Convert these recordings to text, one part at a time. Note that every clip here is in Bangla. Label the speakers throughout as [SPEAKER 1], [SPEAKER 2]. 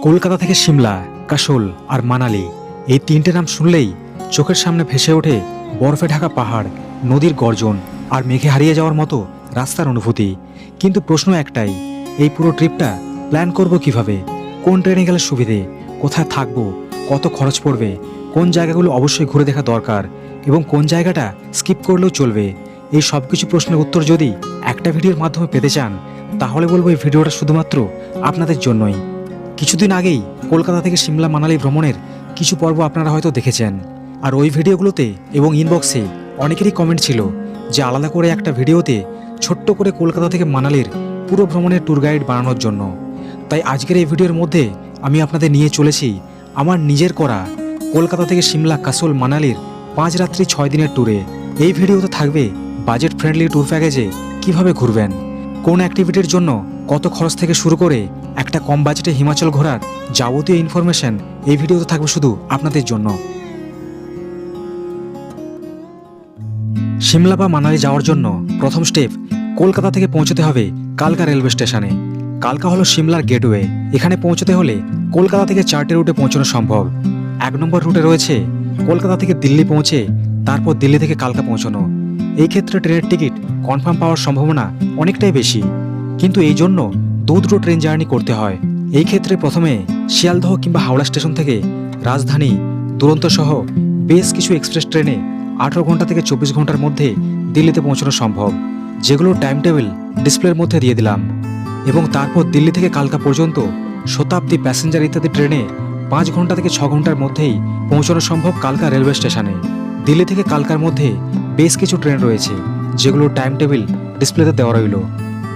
[SPEAKER 1] কলকাতা থেকে সিমলা, কাসোল আর মানালি এই তিনটে নাম শুনলেই চোখের সামনে ভেসে ওঠে বরফে ঢাকা পাহাড়, নদীর গর্জন আর মেঘে হারিয়ে যাওয়ার মতো রাস্তার অনুভূতি। কিন্তু প্রশ্ন একটাই, এই পুরো ট্রিপটা প্ল্যান করব কিভাবে? কোন ট্রেনে গেলে সুবিধে, কোথায় থাকবো, কত খরচ পড়বে, কোন জায়গাগুলো অবশ্যই ঘুরে দেখা দরকার এবং কোন জায়গাটা স্কিপ করলেও চলবে? এই সব কিছু প্রশ্নের উত্তর যদি একটা ভিডিওর মাধ্যমে পেতে চান, তাহলে বলবো এই ভিডিওটা শুধুমাত্র আপনাদের জন্যই। কিছুদিন আগেই কলকাতা থেকে সিমলা মানালি ভ্রমণের কিছু পর্ব আপনারা হয়তো দেখেছেন, আর ওই ভিডিওগুলোতে এবং ইনবক্সে অনেকেরই কমেন্ট ছিল যে আলাদা করে একটা ভিডিওতে ছোট্ট করে কলকাতা থেকে মানালির পুরো ভ্রমণের ট্যুর গাইড বানানোর জন্য। তাই আজকের এই ভিডিওর মধ্যে আমি আপনাদের নিয়ে চলেছি আমার নিজের করা কলকাতা থেকে সিমলা, কাসোল, মানালির 5 রাত্রি 6 দিনের ট্যুরে। এই ভিডিওতে থাকবে বাজেট ফ্রেন্ডলি ট্যুর প্যাকেজে কিভাবে ঘুরবেন, কোন অ্যাক্টিভিটির জন্য কত খরচ থেকে শুরু করে একটা কম বাজেটে হিমাচল ঘোরার যাবতীয় ইনফরমেশন এই ভিডিওতে থাকবে শুধু আপনাদের জন্য। সিমলা বা মানালি যাওয়ার জন্য প্রথম স্টেপ, কলকাতা থেকে পৌঁছতে হবে কালকা রেলওয়ে স্টেশনে। কালকা হলো সিমলার গেটওয়ে। এখানে পৌঁছতে হলে কলকাতা থেকে 4টে রুটে পৌঁছানো সম্ভব। 1 নম্বর রুটে রয়েছে কলকাতা থেকে দিল্লি পৌঁছে তারপর দিল্লি থেকে কালকা পৌঁছানো। এই ক্ষেত্রে ট্রেনের টিকিট কনফার্ম পাওয়ার সম্ভাবনা অনেকটাই বেশি, কিন্তু এই জন্য দুটো ট্রেন জার্নি করতে হয়। এই ক্ষেত্রে প্রথমে শিয়ালদহ কিংবা হাওড়া স্টেশন থেকে রাজধানী, দুরন্ত সহ বেশ কিছু এক্সপ্রেস ট্রেনে 18 ঘন্টা থেকে 24 ঘন্টার মধ্যে দিল্লিতে পৌঁছানো সম্ভব, যেগুলো টাইম টেবিল ডিসপ্লের মধ্যে দিয়ে দিলাম। এবং তারপর দিল্লি থেকে কালকা পর্যন্ত শতাব্দী, প্যাসেঞ্জার ইত্যাদি ট্রেনে 5 ঘন্টা থেকে 6 ঘন্টার মধ্যেই পৌঁছানো সম্ভব কালকা রেলওয়ে স্টেশনে। দিল্লি থেকে কালকার মধ্যে বেশ কিছু ট্রেন রয়েছে, যেগুলো টাইম টেবিল ডিসপ্লেতে দেওয়া রইল।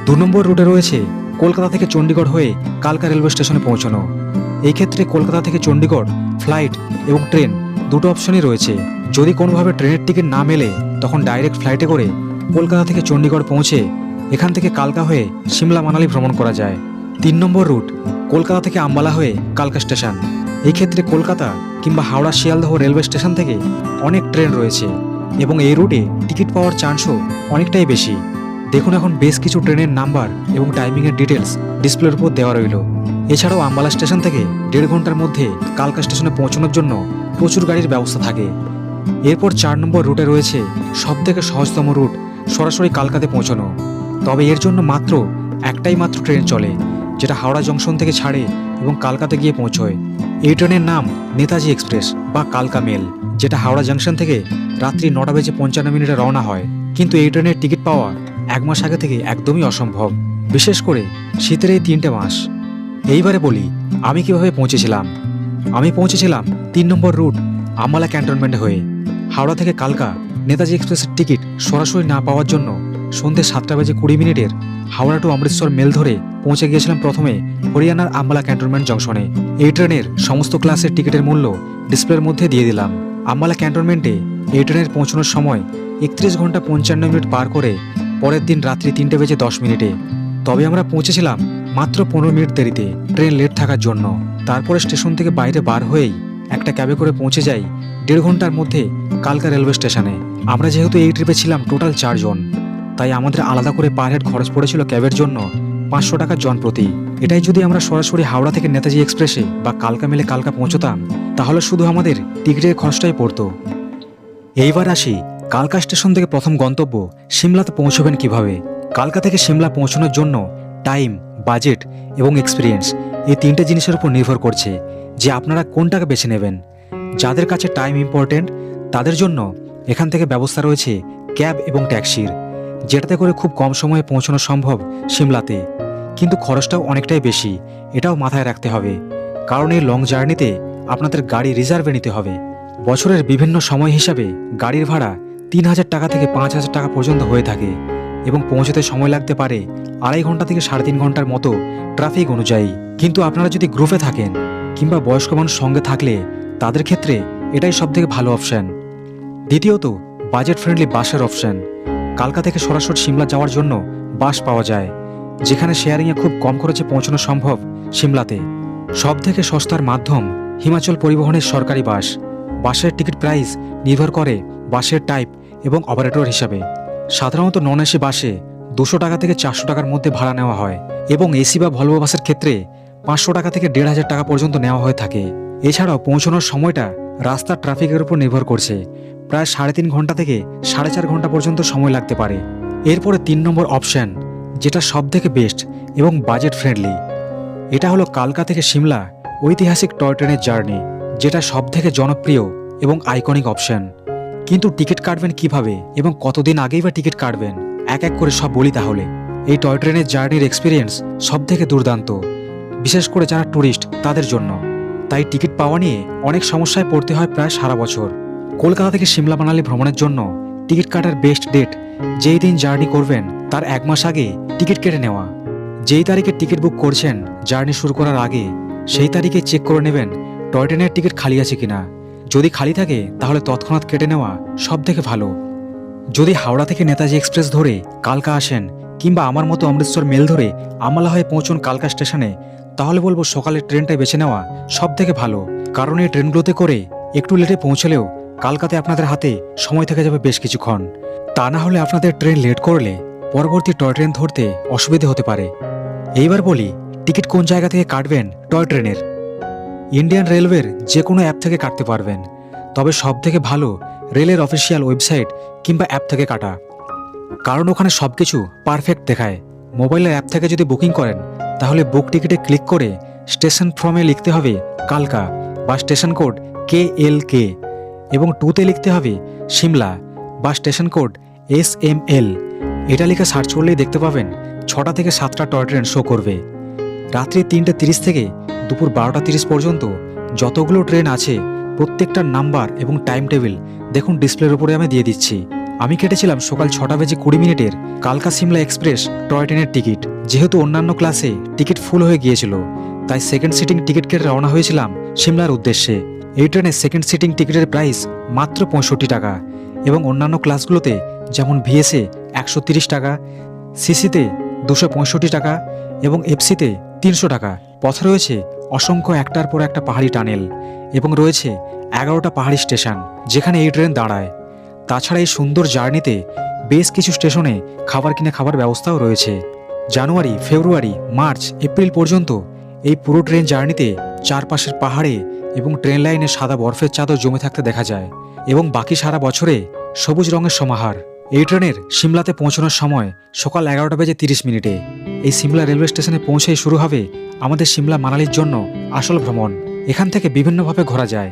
[SPEAKER 1] 2 নম্বর রুটে রয়েছে কলকাতা থেকে চণ্ডীগড় হয়ে কালকা রেলওয়ে স্টেশনে পৌঁছানো। এই ক্ষেত্রে কলকাতা থেকে চণ্ডীগড় ফ্লাইট এবং ট্রেন দুটো অপশনই রয়েছে। যদি কোনোভাবে ট্রেনের টিকিট না মেলে, তখন ডাইরেক্ট ফ্লাইটে করে কলকাতা থেকে চণ্ডীগড় পৌঁছে এখান থেকে কালকা হয়ে সিমলা মানালি ভ্রমণ করা যায়। 3 নম্বর রুট কলকাতা থেকে আম্বালা হয়ে কালকা স্টেশন। এই ক্ষেত্রে কলকাতা কিংবা হাওড়া, শিয়ালদহ রেলওয়ে স্টেশন থেকে অনেক ট্রেন রয়েছে এবং এই রুটে টিকিট পাওয়ার চান্সও অনেকটাই বেশি। দেখুন, এখন বেশ কিছু ট্রেনের নাম্বার এবং টাইমিংয়ের ডিটেলস ডিসপ্লের উপর দেওয়া রইল। এছাড়াও আম্বালা স্টেশন থেকে 1.5 ঘন্টার মধ্যে কালকা স্টেশনে পৌঁছানোর জন্য প্রচুর গাড়ির ব্যবস্থা থাকে। এরপর 4 নম্বর রুটে রয়েছে সবথেকে সহজতম রুট, সরাসরি কালকাতে পৌঁছানো। তবে এর জন্য মাত্র একটাই ট্রেন চলে, যেটা হাওড়া জংশন থেকে ছাড়ে এবং কালকাতে গিয়ে পৌঁছয়। এই ট্রেনের নাম নেতাজি এক্সপ্রেস বা কালকা মেল, যেটা হাওড়া জংশন থেকে রাত্রি 9:55 রওনা হয়। কিন্তু এই ট্রেনের টিকিট পাওয়া 1 মাস আগে থেকে একদমই অসম্ভব, বিশেষ করে শীতের এই 3টে মাস। এইবারে বলি আমি কিভাবে পৌঁছেছিলাম। আমি পৌঁছেছিলাম 3 নম্বর রুট আম্বালা ক্যান্টনমেন্ট হয়ে। হাওড়া থেকে কালকা নেতাজি এক্সপ্রেসের টিকিট সরাসরি না পাওয়ার জন্য সন্ধ্যে 7:20 হাওড়া টু অমৃতসর মেল ধরে পৌঁছে গিয়েছিলাম প্রথমে হরিয়ানার আম্বালা ক্যান্টনমেন্ট জংশনে। এই ট্রেনের সমস্ত ক্লাসের টিকিটের মূল্য ডিসপ্লের মধ্যে দিয়ে দিলাম। আম্বালা ক্যান্টনমেন্টে এই ট্রেনের পৌঁছানোর সময় 31 ঘন্টা 55 মিনিট পার করে পরের দিন রাত্রি 3:10। তবে আমরা পৌঁছেছিলাম মাত্র 15 মিনিট দেরিতে, ট্রেন লেট থাকার জন্য। তারপরে স্টেশন থেকে বাইরে বার হয়েই একটা ক্যাবে করে পৌঁছে যাই 1.5 ঘন্টার মধ্যে কালকা রেলওয়ে স্টেশনে। আমরা যেহেতু এই ট্রিপে ছিলাম টোটাল 4 জন, তাই আমাদের আলাদা করে পার হেড খরচ পড়েছিল ক্যাবের জন্য 500 টাকা জন প্রতি। এটাই যদি আমরা সরাসরি হাওড়া থেকে নেতাজি এক্সপ্রেসে বা কালকা মেলে কালকা পৌঁছতাম, তাহলে শুধু আমাদের টিকিটের খরচটাই পড়তো। এইবার আসি কালকা স্টেশন থেকে প্রথম গন্তব্য সিমলাতে পৌঁছবেন কিভাবে। কালকা থেকে সিমলা পৌঁছানোর জন্য টাইম, বাজেট এবং এক্সপিরিয়েন্স এই 3টে জিনিসের উপর নির্ভর করছে যে আপনারা কোনটাকে বেছে নেবেন। যাদের কাছে টাইম ইম্পর্টেন্ট, তাদের জন্য এখান থেকে ব্যবস্থা রয়েছে ক্যাব এবং ট্যাক্সির, যেটাতে করে খুব কম সময়ে পৌঁছানো সম্ভব সিমলাতে। কিন্তু খরচটাও অনেকটাই বেশি, এটাও মাথায় রাখতে হবে, কারণ এই লং জার্নিতে আপনাদের গাড়ি রিজার্ভে নিতে হবে। বছরের বিভিন্ন সময় হিসাবে গাড়ির ভাড়া 3,000 টাকা থেকে 5,000 টাকা পর্যন্ত হয়ে থাকে এবং পৌঁছতে সময় লাগতে পারে 2.5 ঘন্টা থেকে 3.5 ঘন্টার মতো ট্রাফিক অনুযায়ী। কিন্তু আপনারা যদি গ্রুপে থাকেন কিংবা বয়স্ক মানুষ সঙ্গে থাকলে তাদের ক্ষেত্রে এটাই সবথেকে ভালো অপশান। দ্বিতীয়ত, বাজেট ফ্রেন্ডলি বাসের অপশান। কালকা থেকে সরাসরি সিমলা যাওয়ার জন্য বাস পাওয়া যায়, যেখানে শেয়ারিংয়ে খুব কম খরচে পৌঁছানো সম্ভব সিমলাতে। সবথেকে সস্তার মাধ্যম হিমাচল পরিবহনের সরকারি বাস। বাসের টিকিট প্রাইস নির্ভর করে বাসের টাইপ এবং অপারেটর হিসাবে। সাধারণত নন এসি বাসে 200 টাকা থেকে 400 টাকার মধ্যে ভাড়া নেওয়া হয় এবং এসি বা ভলভো বাসের ক্ষেত্রে 500 টাকা থেকে 1,500 টাকা পর্যন্ত নেওয়া হয়ে থাকে। এছাড়াও পৌঁছানোর সময়টা রাস্তার ট্রাফিকের উপর নির্ভর করছে। প্রায় 3.5 ঘন্টা থেকে 4.5 ঘন্টা পর্যন্ত সময় লাগতে পারে। এরপরে 3 নম্বর অপশন, যেটা সব থেকে বেস্ট এবং বাজেট ফ্রেন্ডলি, এটা হলো কালকা থেকে সিমলা ঐতিহাসিক টয় ট্রেনের জার্নি, যেটা সব থেকে জনপ্রিয় এবং আইকনিক অপশন। কিন্তু টিকিট কাটবেন কিভাবে এবং কতদিন আগেই বা টিকিট কাটবেন, এক এক করে সব বলি তাহলে। এই টয় ট্রেনের জার্নির এক্সপিরিয়েন্স সব থেকে দুর্দান্ত, বিশেষ করে যারা ট্যুরিস্ট তাদের জন্য। তাই টিকিট পাওয়া নিয়ে অনেক সমস্যায় পড়তে হয় প্রায় সারা বছর। কলকাতা থেকে সিমলা মানালি ভ্রমণের জন্য টিকিট কাটার বেস্ট ডেট যেই দিন জার্নি করবেন তার 1 মাস আগে টিকিট কেটে নেওয়া। যেই তারিখে টিকিট বুক করছেন জার্নি শুরু করার আগে, সেই তারিখে চেক করে নেবেন টয় ট্রেনের টিকিট খালি আছে কিনা। যদি খালি থাকে তাহলে তৎক্ষণাৎ কেটে নেওয়া সব থেকে ভালো। যদি হাওড়া থেকে নেতাজি এক্সপ্রেস ধরে কালকা আসেন কিংবা আমার মতো অমৃতসর মেল ধরে আমলা হয়ে পৌঁছন কালকা স্টেশনে, তাহলে বলবো সকালের ট্রেনটাই বেছে নেওয়া সব থেকে ভালো। কারণ এই ট্রেনগুলোতে করে একটু লেটে পৌঁছলেও কালকাতে আপনাদের হাতে সময় থেকে যাবে বেশ কিছুক্ষণ। তা না হলে আপনাদের ট্রেন লেট করলে পরবর্তী টয় ট্রেন ধরতে অসুবিধে হতে পারে। এইবার বলি টিকিট কোন জায়গা থেকে কাটবেন টয় ট্রেনের। ইন্ডিয়ান রেলওয়ের যে কোনো অ্যাপ থেকে কাটতে পারবেন, তবে সব থেকে ভালো রেলের অফিসিয়াল ওয়েবসাইট কিংবা অ্যাপ থেকে কাটা, কারণ ওখানে সব কিছু পারফেক্ট দেখায়। মোবাইলের অ্যাপ থেকে যদি বুকিং করেন তাহলে বুক টিকিটে ক্লিক করে স্টেশন ফর্মে লিখতে হবে কালকা বা স্টেশন কোড KLK এবং 2তে লিখতে হবে সিমলা বা স্টেশন কোড SML। এটা লিখে সার্চ করলেই দেখতে পাবেন 6টা থেকে 7টা টয় ট্রেন শো করবে। রাত্রি 3:30 থেকে দুপুর 12:30 পর্যন্ত যতগুলো ট্রেন আছে প্রত্যেকটার নাম্বার এবং টাইম টেবিল দেখুন ডিসপ্লের উপরে আমি দিয়ে দিচ্ছি। আমি কেটেছিলাম সকাল 6:20 কালকা সিমলা এক্সপ্রেস টয় ট্রেনের টিকিট। যেহেতু অন্যান্য ক্লাসে টিকিট ফুল হয়ে গিয়েছিল, তাই সেকেন্ড সিটিং টিকিট কেটে রওনা হয়েছিলাম সিমলার উদ্দেশ্যে। এই ট্রেনে সেকেন্ড সিটিং টিকিটের প্রাইস মাত্র 65 টাকা এবং অন্যান্য ক্লাসগুলোতে যেমন VSA 130 টাকা, CCতে 265 টাকা এবং FCতে 300 টাকা। পথে রয়েছে অসংখ্য একটার পর একটা পাহাড়ি টানেল এবং রয়েছে 11টা পাহাড়ি স্টেশন যেখানে এই ট্রেন দাঁড়ায়। তাছাড়া এই সুন্দর জার্নিতে বেশ কিছু স্টেশনে খাবার কিনে খাবার ব্যবস্থাও রয়েছে। জানুয়ারি, ফেব্রুয়ারি, মার্চ, এপ্রিল পর্যন্ত এই পুরো ট্রেন জার্নিতে চারপাশের পাহাড়ে এবং ট্রেন লাইনে সাদা বরফের চাদর জমে থাকতে দেখা যায় এবং বাকি সারা বছরে সবুজ রঙের সমাহার। এই ট্রেনের সিমলাতে পৌঁছানোর সময় সকাল 11:30। এই সিমলা রেলওয়ে স্টেশনে পৌঁছেই শুরু হবে আমাদের সিমলা মানালির জন্য আসল ভ্রমণ। এখান থেকে বিভিন্নভাবে ঘোরা যায়।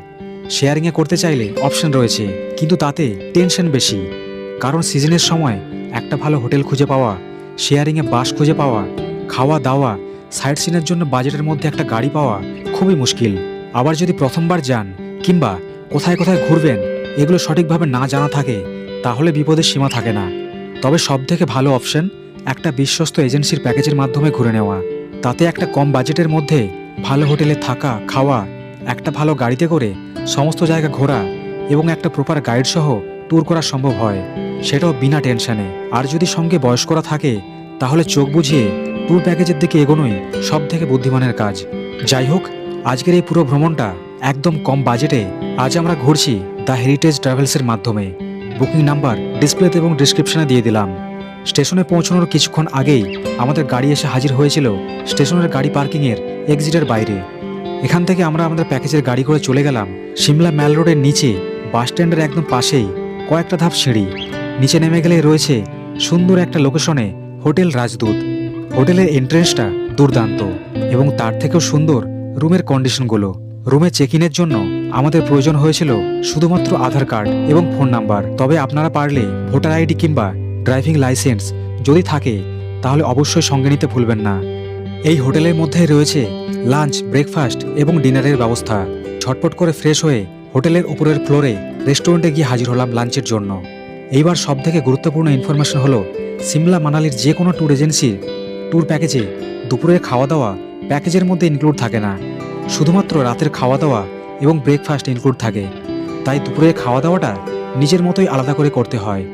[SPEAKER 1] শেয়ারিংয়ে করতে চাইলে অপশন রয়েছে, কিন্তু তাতে টেনশন বেশি, কারণ সিজনের সময় একটা ভালো হোটেল খুঁজে পাওয়া, শেয়ারিংয়ে বাস খুঁজে পাওয়া, খাওয়া দাওয়া, সাইট সিনের জন্য বাজেটের মধ্যে একটা গাড়ি পাওয়া খুবই মুশকিল। আবার যদি প্রথমবার যান কিংবা কোথায় কোথায় ঘুরবেন এগুলো সঠিকভাবে না জানা থাকে তাহলে বিপদের সীমা থাকে না। তবে সব থেকে ভালো অপশন একটা বিশ্বস্ত এজেন্সির প্যাকেজের মাধ্যমে ঘুরে নেওয়া। তাতে একটা কম বাজেটের মধ্যে ভালো হোটেলে থাকা, খাওয়া, একটা ভালো গাড়িতে করে সমস্ত জায়গা ঘোরা এবং একটা প্রপার গাইড সহ ট্যুর করা সম্ভব হয়, সেটাও বিনা টেনশনে। আর যদি সঙ্গে বয়স্করা থাকে তাহলে চোখ বুঝিয়ে ট্যুর প্যাকেজের দিকে এগোনোই সব থেকে বুদ্ধিমানের কাজ। যাই হোক, আজকের এই পুরো ভ্রমণটা একদম কম বাজেটে আজ আমরা ঘুরছি দ্য হেরিটেজ ট্রাভেলসের মাধ্যমে। বুকিং নাম্বার ডিসপ্লেতে এবং ডিসক্রিপশনে দিয়ে দিলাম। স্টেশনে পৌঁছানোর কিছুক্ষণ আগেই আমাদের গাড়ি এসে হাজির হয়েছিল স্টেশনের গাড়ি পার্কিংয়ের এক্সিটের বাইরে। এখান থেকে আমরা আমাদের প্যাকেজের গাড়ি করে চলে গেলাম সিমলা ম্যাল রোডের নিচে বাস স্ট্যান্ডের একদম পাশেই কয়েকটা ধাপ সিঁড়ি। নিচে নেমে গেলে রয়েছে সুন্দর একটা লোকেশনে হোটেল রাজদূত। হোটেলের এন্ট্রেন্সটা দুর্দান্ত এবং তার থেকেও সুন্দর রুমের কন্ডিশনগুলো। রুমে চেক ইনের জন্য আমাদের প্রয়োজন হয়েছিল শুধুমাত্র আধার কার্ড এবং ফোন নাম্বার। তবে আপনারা পারলে ভোটার আইডি কিংবা ড্রাইভিং লাইসেন্স যদি থাকে তাহলে অবশ্যই সঙ্গে নিতে ভুলবেন না। এই হোটেলের মধ্যে রয়েছে লাঞ্চ, ব্রেকফাস্ট এবং ডিনারের ব্যবস্থা। ঝটপট করে ফ্রেশ হয়ে হোটেলের উপরের ফ্লোরে রেস্টুরেন্টে গিয়ে হাজির হলাম লাঞ্চের জন্য। এইবার সব থেকে গুরুত্বপূর্ণ ইনফরমেশন হলো সিমলা মানালির যে কোনো ট্যুর এজেন্সির ট্যুর প্যাকেজে দুপুরের খাওয়া দাওয়া প্যাকেজের মধ্যে ইনক্লুড থাকে না, শুধুমাত্র রাতের খাওয়া দাওয়া এবং ব্রেকফাস্ট ইনক্লুড থাকে। তাই দুপুরের খাওয়া দাওয়াটা নিজের মতোই আলাদা করে করতে হয়।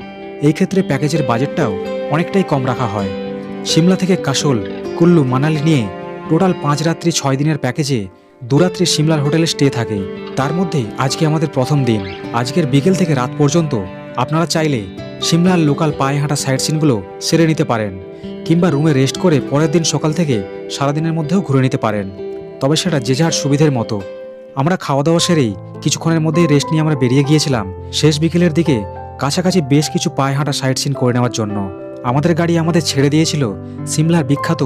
[SPEAKER 1] এই ক্ষেত্রে প্যাকেজের বাজেটটাও অনেকটাই কম রাখা হয়। সিমলা থেকে কাসোল, কুল্লু, মানালি নিয়ে টোটাল 5 রাত্রি 6 দিনের প্যাকেজে 2 রাত্রি সিমলার হোটেলে স্টে থাকে। তার মধ্যে আজকে আমাদের প্রথম দিন। আজকের বিকেল থেকে রাত পর্যন্ত আপনারা চাইলে সিমলার লোকাল পায়ে হাঁটা সাইট সিনগুলো সেরে নিতে পারেন কিংবা রুমে রেস্ট করে পরের দিন সকাল থেকে সারাদিনের মধ্যেও ঘুরে নিতে পারেন। তবে সেটা যে যার সুবিধের মতো। আমরা খাওয়া দাওয়া সেরেই কিছুক্ষণের মধ্যেই রেস্ট নিয়ে আমরা বেরিয়ে গিয়েছিলাম শেষ বিকেলের দিকে কাছাকাছি বেশ কিছু পায়ে হাঁটা সাইট সিন করে নেওয়ার জন্য। আমাদের গাড়ি আমাদের ছেড়ে দিয়েছিল সিমলার বিখ্যাত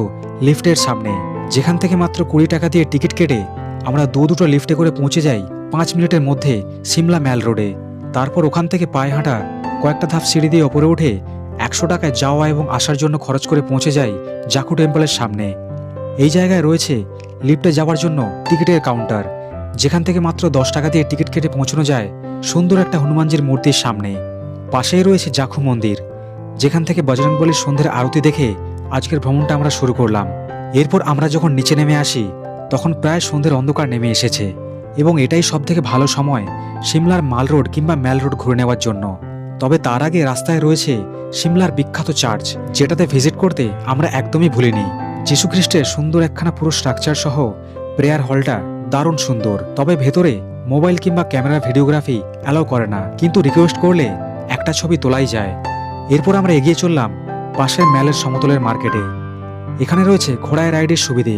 [SPEAKER 1] লিফটের সামনে, যেখান থেকে মাত্র 20 টাকা দিয়ে টিকিট কেটে আমরা দুটো লিফটে করে পৌঁছে যাই 5 মিনিটের মধ্যে সিমলা ম্যাল রোডে। তারপর ওখান থেকে পায়ে হাঁটা কয়েকটা ধাপ সিঁড়ি দিয়ে ওপরে উঠে 100 টাকায় যাওয়া এবং আসার জন্য খরচ করে পৌঁছে যাই জাকু টেম্পলের সামনে। এই জায়গায় রয়েছে লিফটে যাওয়ার জন্য টিকিটের কাউন্টার, যেখান থেকে মাত্র 10 টাকা দিয়ে টিকিট কেটে পৌঁছানো যায় সুন্দর একটা হনুমানজির মূর্তির সামনে। পাশেই রয়েছে জাখু মন্দির, যেখান থেকে বজরংবলীর সন্ধ্যের আরতি দেখে আজকের ভ্রমণটা আমরা শুরু করলাম। এরপর আমরা যখন নিচে নেমে আসি তখন প্রায় সন্ধ্যের অন্ধকার নেমে এসেছে এবং এটাই সবথেকে ভালো সময় সিমলার মাল রোড কিংবা ম্যাল রোড ঘুরে নেওয়ার জন্য। তবে তার আগে রাস্তায় রয়েছে সিমলার বিখ্যাত চার্চ, যেটাতে ভিজিট করতে আমরা একদমই ভুলিনি। যীশুখ্রিস্টের সুন্দর একখানা পুরো স্ট্রাকচার সহ প্রেয়ার হলটা দারুণ সুন্দর। তবে ভেতরে মোবাইল কিংবা ক্যামেরা ভিডিওগ্রাফি অ্যালাউ করে না, কিন্তু রিকোয়েস্ট করলে একটা ছবি তোলাই যায়। এরপর আমরা এগিয়ে চললাম পাশের ম্যালের সমতলের মার্কেটে। এখানে রয়েছে ঘোড়ায় রাইডের সুবিধে,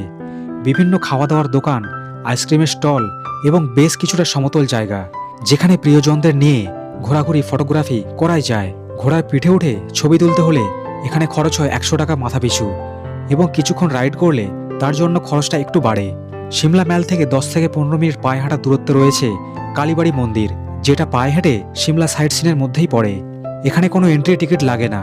[SPEAKER 1] বিভিন্ন খাওয়া দাওয়ার দোকান, আইসক্রিমের স্টল এবং বেশ কিছুটা সমতল জায়গা, যেখানে প্রিয়জনদের নিয়ে ঘোরাঘুরি ফটোগ্রাফি করাই যায়। ঘোড়ার পিঠে উঠে ছবি তুলতে হলে এখানে খরচ হয় 100 টাকা মাথা পিছু, এবং কিছুক্ষণ রাইড করলে তার জন্য খরচটা একটু বাড়ে। সিমলা ম্যাল থেকে 10 থেকে 15 মিনিট পায়ে হাঁটা দূরত্বে রয়েছে কালীবাড়ি মন্দির, যেটা পায়ে হেঁটে সিমলা সাইট সিনের মধ্যেই পড়ে। এখানে কোনো এন্ট্রি টিকিট লাগে না।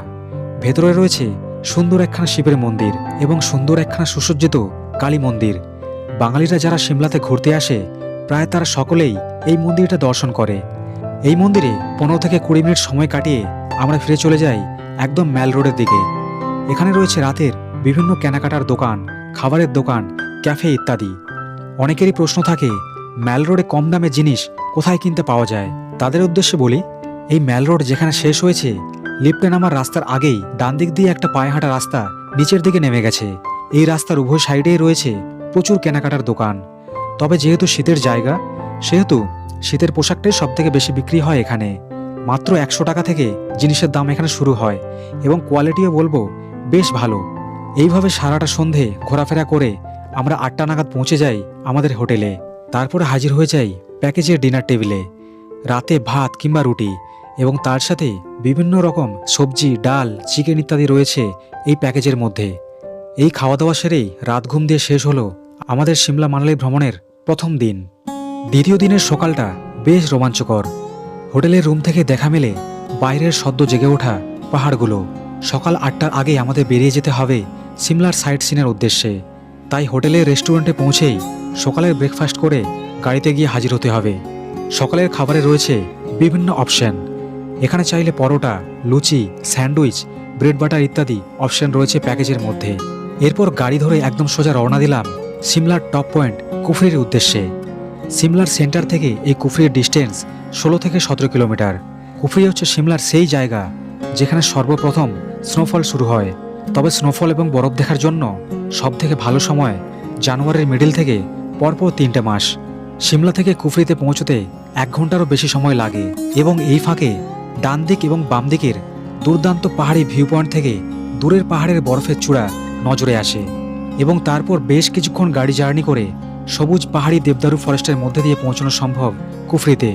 [SPEAKER 1] ভেতরে রয়েছে সুন্দর একখানা শিবের মন্দির এবং সুন্দর একখানা সুসজ্জিত কালী মন্দির। বাঙালিরা যারা সিমলাতে ঘুরতে আসে প্রায় তারা সকলেই এই মন্দিরটা দর্শন করে। এই মন্দিরে 15 থেকে 20 মিনিট সময় কাটিয়ে আমরা ফিরে চলে যাই একদম ম্যাল রোডের দিকে। এখানে রয়েছে রাতের বিভিন্ন কেনাকাটার দোকান, খাবারের দোকান, ক্যাফে ইত্যাদি। অনেকেরই প্রশ্ন থাকে ম্যাল রোডে কম দামে জিনিস কোথায় কিনতে পাওয়া যায়। তাদের উদ্দেশ্যে বলি, এই ম্যাল রোড যেখানে শেষ হয়েছে লিফটে নামার রাস্তার আগেই ডান দিক দিয়ে একটা পায়ে হাঁটা রাস্তা নিচের দিকে নেমে গেছে। এই রাস্তার উভয় সাইডেই রয়েছে প্রচুর কেনাকাটার দোকান। তবে যেহেতু শীতের জায়গা, সেহেতু শীতের পোশাকটাই সব থেকে বেশি বিক্রি হয় এখানে। মাত্র 100 টাকা থেকে জিনিসের দাম এখানে শুরু হয় এবং কোয়ালিটিও বলবো বেশ ভালো। এইভাবে সারাটা সন্ধে ঘোরাফেরা করে আমরা 8টা নাগাদ পৌঁছে যাই আমাদের হোটেলে। তারপরে হাজির হয়ে যাই প্যাকেজের ডিনার টেবিলে। রাতে ভাত কিংবা রুটি এবং তার সাথে বিভিন্ন রকম সবজি, ডাল, চিকেন ইত্যাদি রয়েছে এই প্যাকেজের মধ্যে। এই খাওয়া দাওয়া সেরেই রাত ঘুম দিয়ে শেষ হলো আমাদের সিমলা মানালি ভ্রমণের প্রথম দিন। দ্বিতীয় দিনের সকালটা বেশ রোমাঞ্চকর। হোটেলের রুম থেকে দেখা মেলে বাইরের সদ্য জেগে ওঠা পাহাড়গুলো। সকাল 8টার আগে আমাদের বেরিয়ে যেতে হবে সিমলার সাইট সিনের উদ্দেশ্যে। তাই হোটেলের রেস্টুরেন্টে পৌঁছেই সকালের ব্রেকফাস্ট করে গাড়িতে গিয়ে হাজির হতে হবে। সকালের খাবারে রয়েছে বিভিন্ন অপশন। এখানে চাইলে পরোটা, লুচি, স্যান্ডউইচ, ব্রেড বাটার ইত্যাদি অপশন রয়েছে প্যাকেজের মধ্যে। এরপর গাড়ি ধরে একদম সোজা রওনা দিলাম সিমলার টপ পয়েন্ট কুফরির উদ্দেশ্যে। সিমলার সেন্টার থেকে এই কুফরির ডিস্টেন্স 16 থেকে 17 কিলোমিটার। কুফরি হচ্ছে সিমলার সেই জায়গা যেখানে সর্বপ্রথম স্নোফল শুরু হয়। তবে স্নোফল এবং বরফ দেখার জন্য সবথেকে ভালো সময় জানুয়ারির মিডিল থেকে পরপর 3টে মাস। সিমলা থেকে কুফরিতে পৌঁছতে 1 ঘন্টারও বেশি সময় লাগে এবং এই ফাঁকে ডান দিক এবং বাম দিকের দুর্দান্ত পাহাড়ি ভিউ পয়েন্ট থেকে দূরের পাহাড়ের বরফের চূড়া নজরে আসে এবং তারপর বেশ কিছুক্ষণ গাড়ি জার্নি করে সবুজ পাহাড়ি দেবদারু ফরেস্টের মধ্যে দিয়ে পৌঁছানো সম্ভব কুফরিতে।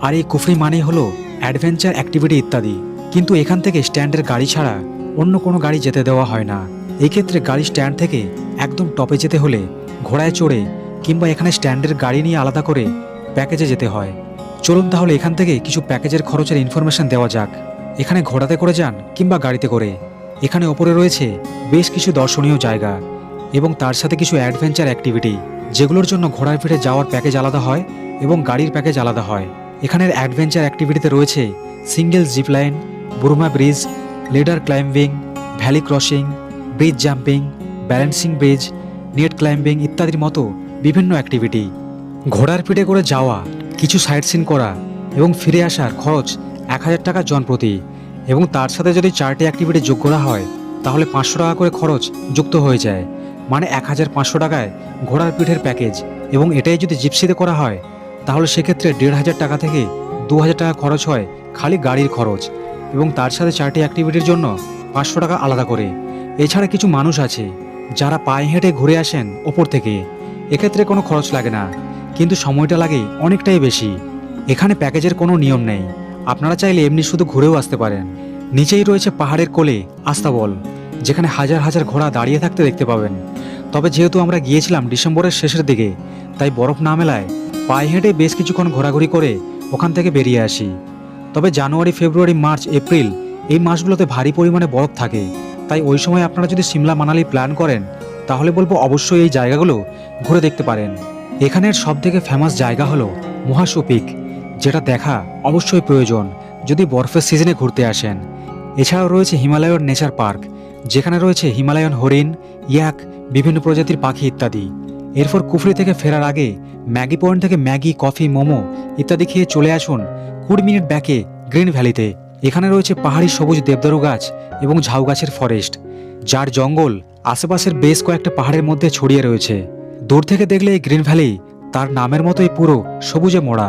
[SPEAKER 1] আর এই কুফরি মানেই হলো অ্যাডভেঞ্চার অ্যাক্টিভিটি ইত্যাদি। কিন্তু এখান থেকে স্ট্যান্ডের গাড়ি ছাড়া অন্য কোনো গাড়ি যেতে দেওয়া হয় না। এই ক্ষেত্রে গাড়ি স্ট্যান্ড থেকে একদম টপে যেতে হলে ঘোড়ায় চড়ে কিংবা এখানে স্ট্যান্ডের গাড়ি নিয়ে আলাদা করে প্যাকেজে যেতে হয়। চলুন তাহলে এখান থেকে কিছু প্যাকেজের খরচের ইনফরমেশন দেওয়া যাক। এখানে ঘোড়াতে করে যান কিংবা গাড়িতে করে, এখানে ওপরে রয়েছে বেশ কিছু দর্শনীয় জায়গা এবং তার সাথে কিছু অ্যাডভেঞ্চার অ্যাক্টিভিটি, যেগুলোর জন্য ঘোড়ার পিঠে যাওয়ার প্যাকেজ আলাদা হয় এবং গাড়ির প্যাকেজ আলাদা হয়। এখানের অ্যাডভেঞ্চার অ্যাক্টিভিটিতে রয়েছে single zip line, Burma bridge, ladder climbing, valley crossing, bridge jumping, balancing bridge, net climbing ইত্যাদির মতো বিভিন্ন অ্যাক্টিভিটি। ঘোড়ার পিঠে করে যাওয়া, কিছু সাইট সিন করা এবং ফিরে আসার খরচ 1000 টাকা জন প্রতি, এবং তার সাথে যদি 4টে অ্যাক্টিভিটি যোগ করা হয় তাহলে 500 টাকা করে খরচ যুক্ত হয়ে যায়, মানে 1500 টাকায় ঘোড়ার পিঠের প্যাকেজ। এবং এটাই যদি জিপসিতে করা হয় তাহলে সেক্ষেত্রে 1500 টাকা থেকে 2000 টাকা খরচ হয় খালি গাড়ির খরচ, এবং তার সাথে 4টি অ্যাক্টিভিটির জন্য 500 টাকা আলাদা করে। এছাড়া কিছু মানুষ আছে যারা পায়ে হেঁটে ঘুরে আসেন ওপর থেকে, এক্ষেত্রে কোনো খরচ লাগে না, কিন্তু সময়টা লাগে অনেকটাই বেশি। এখানে প্যাকেজের কোনো নিয়ম নেই, আপনারা চাইলে এমনি শুধু ঘুরেও আসতে পারেন। নিচেই রয়েছে পাহাড়ের কোলে আস্তাবল, যেখানে হাজার হাজার ঘোড়া দাঁড়িয়ে থাকতে দেখতে পাবেন। তবে যেহেতু আমরা গিয়েছিলাম ডিসেম্বরের শেষের দিকে, তাই বরফ না মেলায় পায়ে হেঁটে বেশ কিছুক্ষণ ঘোরাঘুরি করে ওখান থেকে বেরিয়ে আসি। তবে জানুয়ারি, ফেব্রুয়ারি, মার্চ, এপ্রিল এই মাসগুলোতে ভারী পরিমাণে বরফ থাকে, তাই ওই সময় আপনারা যদি সিমলা মানালি প্ল্যান করেন তাহলে বলবো অবশ্যই এই জায়গাগুলো ঘুরে দেখতে পারেন। এখানের সবথেকে ফেমাস জায়গা হলো মহাশু পিক, যেটা দেখা অবশ্যই প্রয়োজন যদি বরফের সিজনে ঘুরতে আসেন। এছাড়াও রয়েছে হিমালয়ন নেচার পার্ক, যেখানে রয়েছে হিমালয়ান হরিণ, ইয়াক, বিভিন্ন প্রজাতির পাখি ইত্যাদি। এরপর কুফরি থেকে ফেরার আগে ম্যাগি পয়েন্ট থেকে ম্যাগি, কফি, মোমো ইত্যাদি খেয়ে চলে আসুন 20 মিনিট ব্যাকে গ্রিন ভ্যালিতে। এখানে রয়েছে পাহাড়ি সবুজ দেবদারু গাছ এবং ঝাউ গাছের ফরেস্ট, যার জঙ্গল আশেপাশের বেশ কয়েকটা পাহাড়ের মধ্যে ছড়িয়ে রয়েছে। দূর থেকে দেখলে এই গ্রিন ভ্যালি তার নামের মতোই পুরো সবুজে মোড়া।